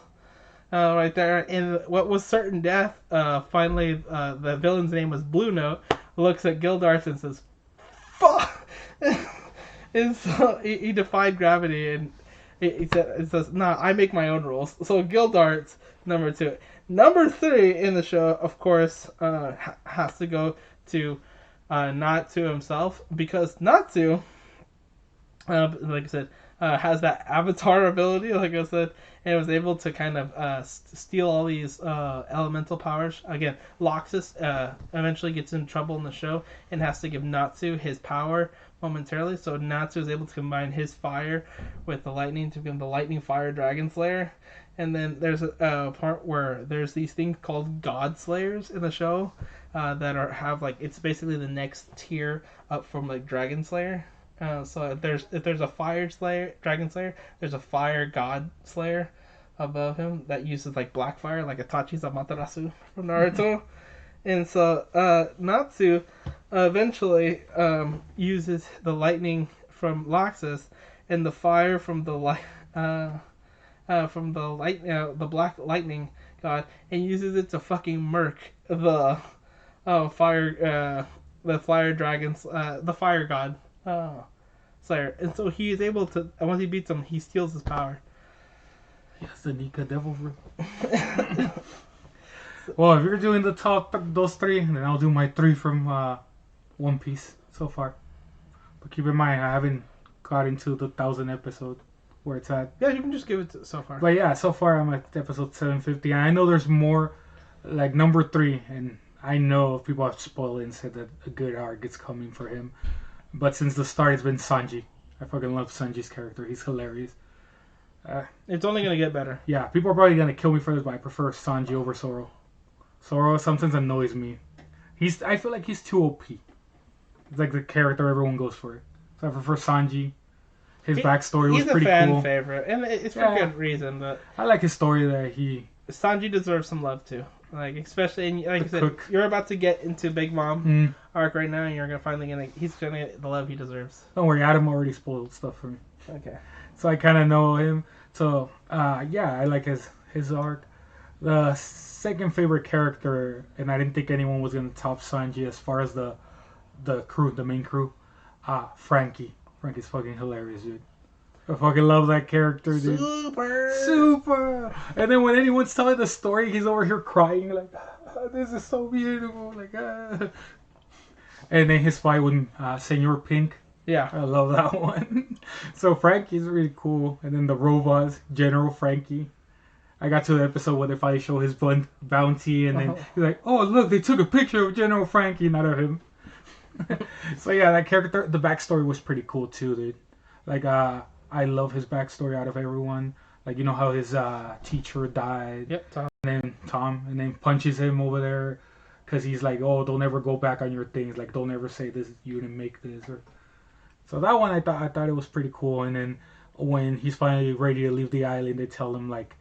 Right there. And what was certain death, finally, the villain's name was Blue Note, looks at Gildarts and says, fuck! And so he defied gravity, and he says, nah, I make my own rules. So Gildarts, number two. Number three in the show, of course, has to go to Natsu himself, because Natsu, like I said, has that avatar ability, like I said, and was able to kind of steal all these elemental powers. Again, Loxus eventually gets in trouble in the show and has to give Natsu his power momentarily. So Natsu is able to combine his fire with the lightning to become the Lightning Fire Dragon Slayer. And then there's a part where there's these things called God Slayers in the show that have like, it's basically the next tier up from like Dragon Slayer. So if there's a fire slayer, dragon slayer, there's a fire god slayer above him that uses like black fire, like Itachi's Amaterasu from Naruto. And so Natsu eventually uses the lightning from Loxus and the fire from the the black lightning god, and uses it to fucking murk the fire dragons, the fire god. Slayer. And so he is able to, and once he beats him, he steals his power. Yes, the Nika Devil. Well, if you're doing the top those three, then I'll do my three from One Piece so far. But keep in mind, I haven't got into the 1,000 episode where it's at. Yeah, you can just give it so far. But yeah, so far I'm at episode 750. And I know there's more, like number 3, and I know people have spoiled it and said that a good arc is coming for him. But since the start, it's been Sanji. I fucking love Sanji's character. He's hilarious. It's only gonna get better. Yeah, people are probably gonna kill me for this, but I prefer Sanji over Zoro. Zoro sometimes annoys me. I feel like he's too OP. It's like the character everyone goes for. So I prefer Sanji. His backstory was pretty cool. He's a fan favorite, and it's for good reason. But I like his story that Sanji deserves some love too. Like especially in, like I said, you're about to get into Big Mom arc right now, and you're he's gonna get the love he deserves. Don't worry, Adam already spoiled stuff for me. Okay. So I kind of know him. So I like his arc. The second favorite character, and I didn't think anyone was gonna top Sanji as far as the main crew. Frankie. Frankie's fucking hilarious, dude. I fucking love that character, dude. Super! And then when anyone's telling the story, he's over here crying like, this is so beautiful. Like, And then his fight with Senor Pink. Yeah. I love that one. So Frankie's really cool. And then the robots, General Frankie. I got to the episode where they finally show his bounty, and then he's like, oh, look, they took a picture of General Frankie, not of him. So yeah, that character, the backstory was pretty cool too, dude. Like, I love his backstory out of everyone. Like, you know how his teacher died. Yep, Tom. And then punches him over there because he's like, oh, don't ever go back on your things. Like, don't ever say this, you didn't make this. So that one, I thought it was pretty cool. And then when he's finally ready to leave the island, they tell him like,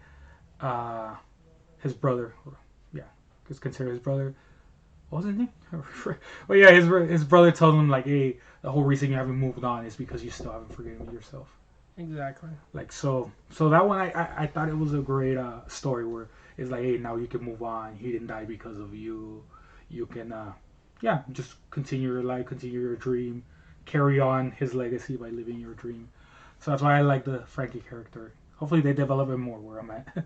his brother, because consider his brother. What was his name? Well, yeah, his brother told him like, hey, the whole reason you haven't moved on is because you still haven't forgiven yourself. Exactly. Like, so that one, I thought it was a great story where it's like, hey, now you can move on. He didn't die because of you. You can, just continue your life, continue your dream, carry on his legacy by living your dream. So that's why I like the Frankie character. Hopefully they develop it more where I'm at.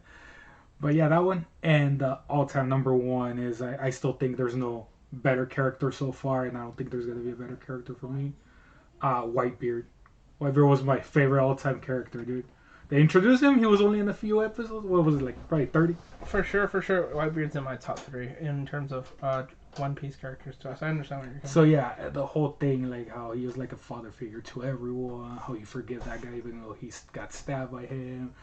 But yeah, that one. And the all-time number one is I still think there's no better character so far, and I don't think there's going to be a better character for me. Whitebeard. Whitebeard was my favorite all-time character, dude. They introduced him. He was only in a few episodes. What was it, like, probably 30? For sure. Whitebeard's in my top 3 in terms of One Piece characters to us. I understand what you're saying. So yeah, the whole thing, like how he was like a father figure to everyone, how you forgive that guy even though he got stabbed by him.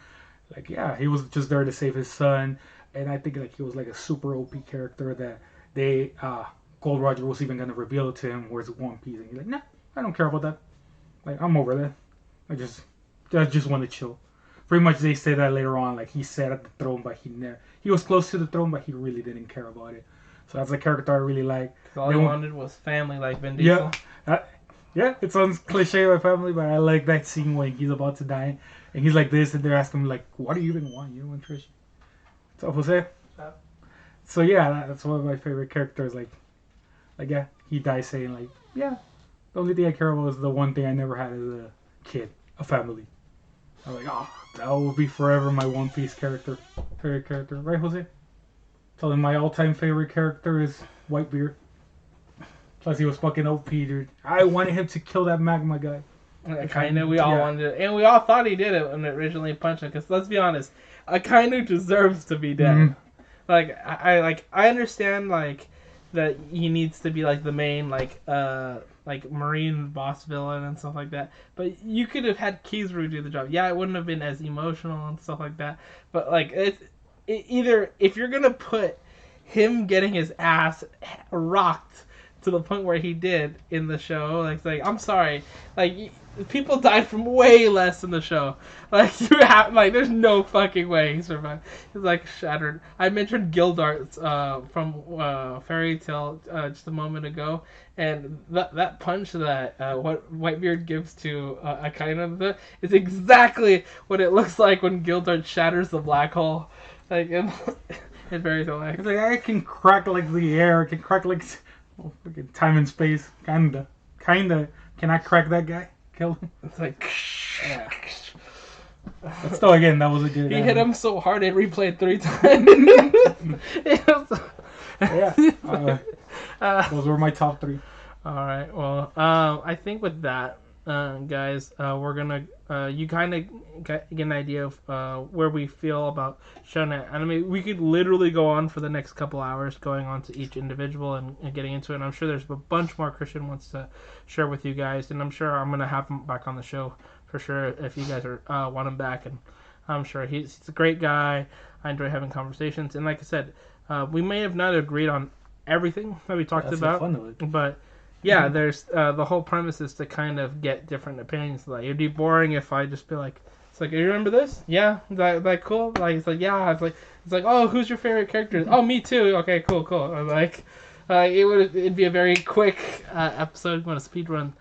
Like, yeah, he was just there to save his son, and I think like he was like a super OP character that they Gold Roger was even gonna reveal it to him where's One Piece, and he's like, nah, I don't care about that. Like, I'm over that. I just want to chill. Pretty much they say that later on, like he sat at the throne, but he was close to the throne, but he really didn't care about it. So that's a character I really like. All he wanted was family, like Vin Diesel. Yeah, it sounds cliche by family, but I like that scene when he's about to die, and he's like this, and they're asking him like, "What do you even want? You don't want Trish?" So Jose. Yeah. So yeah, that's one of my favorite characters. Like yeah, he dies saying like, "Yeah, the only thing I care about is the one thing I never had as a kid, a family." I'm like, oh, that will be forever my One Piece favorite character, right, Jose? Tell him my all-time favorite character is Whitebeard. Plus, he was fucking OP, dude. I wanted him to kill that magma guy. Akainu, we all wanted it. And we all thought he did it when it originally punched him. Because, let's be honest, Akainu deserves to be dead. Mm-hmm. Like, I understand, like, that he needs to be, like, the main, like Marine boss villain and stuff like that. But you could have had Kizaru do the job. Yeah, it wouldn't have been as emotional and stuff like that. But, like, either, if you're going to put him getting his ass rocked to the point where he did in the show, like I'm sorry, like people died from way less in the show. Like there's no fucking way he survived. He's like shattered. I mentioned Gildart from Fairy Tail just a moment ago, and that punch that what Whitebeard gives to Akainu is exactly what it looks like when Gildart shatters the black hole. Like in Fairy Tail. It's like I can crack like the air. I can crack like. Oh, fucking time and space. Kinda. Can I crack that guy? Kill him? It's like... Yeah. But still, again, that was a good... He hit him so hard it replayed 3 times. Yeah. Those were my top 3. Alright, well, I think with that, guys, we're gonna... you kind of get an idea of where we feel about Shonen anime. We could literally go on for the next couple hours going on to each individual and getting into it. And I'm sure there's a bunch more Christian wants to share with you guys. And I'm sure I'm going to have him back on the show for sure if you guys are want him back. And I'm sure he's a great guy. I enjoy having conversations, and like I said, we may have not agreed on everything that we talked That's about, the fun of it. but yeah, there's the whole premise is to kind of get different opinions. Like it'd be boring if I just be like, it's like, you remember this? Yeah, that cool. Like it's like, yeah. It's like, oh, who's your favorite character? Oh, me too. Okay, cool. I was like, it'd be a very quick episode. I'm gonna speed run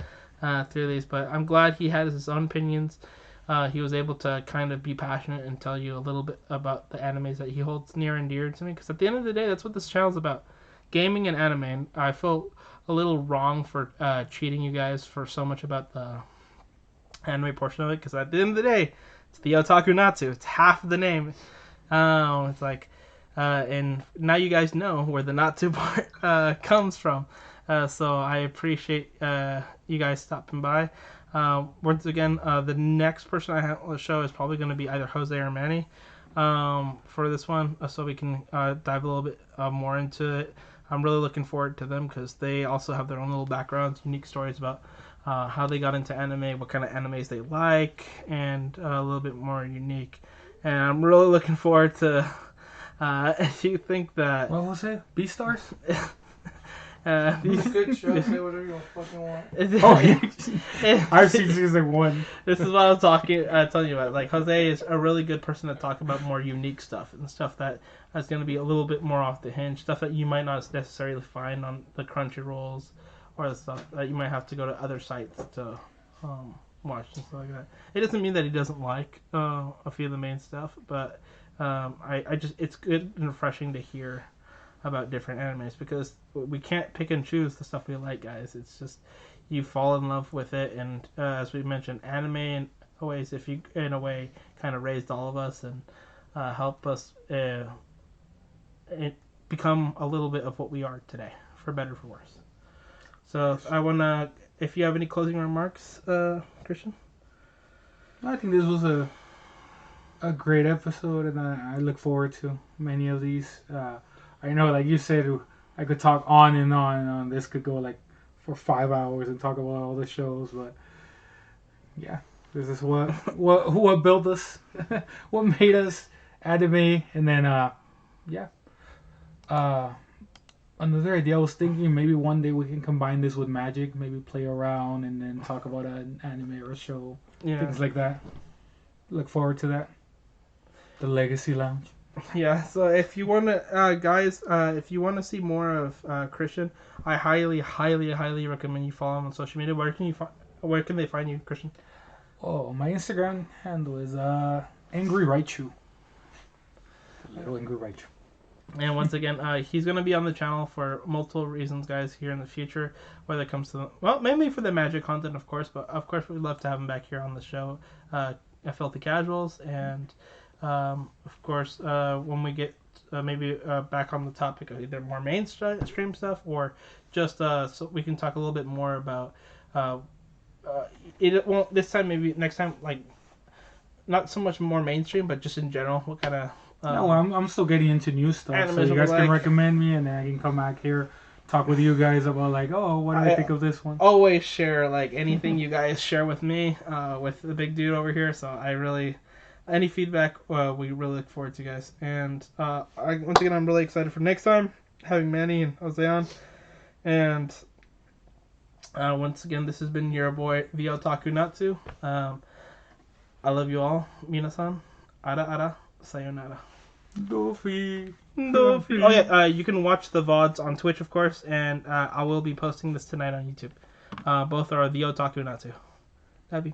through these, but I'm glad he had his own opinions. He was able to kind of be passionate and tell you a little bit about the animes that he holds near and dear to me. Because at the end of the day, that's what this channel's about. Gaming and anime. And I feel a little wrong for cheating you guys for so much about the anime portion of it. Because at the end of the day, it's the Otaku Natsu. It's half of the name. It's like... and now you guys know where the Natsu part comes from. So I appreciate you guys stopping by. Once again, the next person I have on the show is probably going to be either Jose or Manny for this one, so we can dive a little bit more into it. I'm really looking forward to them because they also have their own little backgrounds, unique stories about how they got into anime, what kind of animes they like, and a little bit more unique. And I'm really looking forward to if you think that... What was it? Beastars? Good show. Say whatever you fucking want. Oh, yeah. I've seen season 1. This is what I'm telling you about. Like, Jose is a really good person to talk about more unique stuff and stuff that is going to be a little bit more off the hinge. Stuff that you might not necessarily find on the Crunchyrolls or the stuff that you might have to go to other sites to watch and stuff like that. It doesn't mean that he doesn't like a few of the main stuff, but it's good and refreshing to hear about different animes because we can't pick and choose the stuff we like, guys. It's just you fall in love with it, and as we mentioned, anime in a way kind of raised all of us and helped us become a little bit of what we are today, for better or for worse. So I wanna, if you have any closing remarks, Christian. I think this was a great episode, and I look forward to many of these. I know, like you said, I could talk on and on and on. This could go like for 5 hours and talk about all the shows, but yeah, this is what built us, what made us anime, and then another idea I was thinking maybe one day we can combine this with Magic, maybe play around and then talk about an anime or a show, things like that. Look forward to that. The Legacy Lounge. Yeah, so if you want to, guys, if you want to see more of Christian, I highly, highly, highly recommend you follow him on social media. Where can they find you, Christian? Oh, my Instagram handle is Angry Raichu. Little Angry Raichu. And once again, he's going to be on the channel for multiple reasons, guys, here in the future, whether it comes to, mainly for the Magic content, of course, but of course we'd love to have him back here on the show, Filthy Casuals, and of course, when we get maybe back on the topic of either more mainstream stuff or just so we can talk a little bit more about it won't this time, maybe next time, like not so much more mainstream, but just in general, what kind of no, I'm still getting into new stuff, so you guys can recommend me, and then I can come back here, talk with you guys about like, oh, what do I think of this one? Always share like anything you guys share with me, with the big dude over here. So I really, any feedback, we really look forward to, guys. And once again, I'm really excited for next time having Manny and Jose on. And once again, this has been your boy, the Otaku Natsu. I love you all. Minasan, ara, sayonara. Doofy. Oh yeah, you can watch the VODs on Twitch, of course, and I will be posting this tonight on YouTube. Both are the Otaku Natsu. That'd be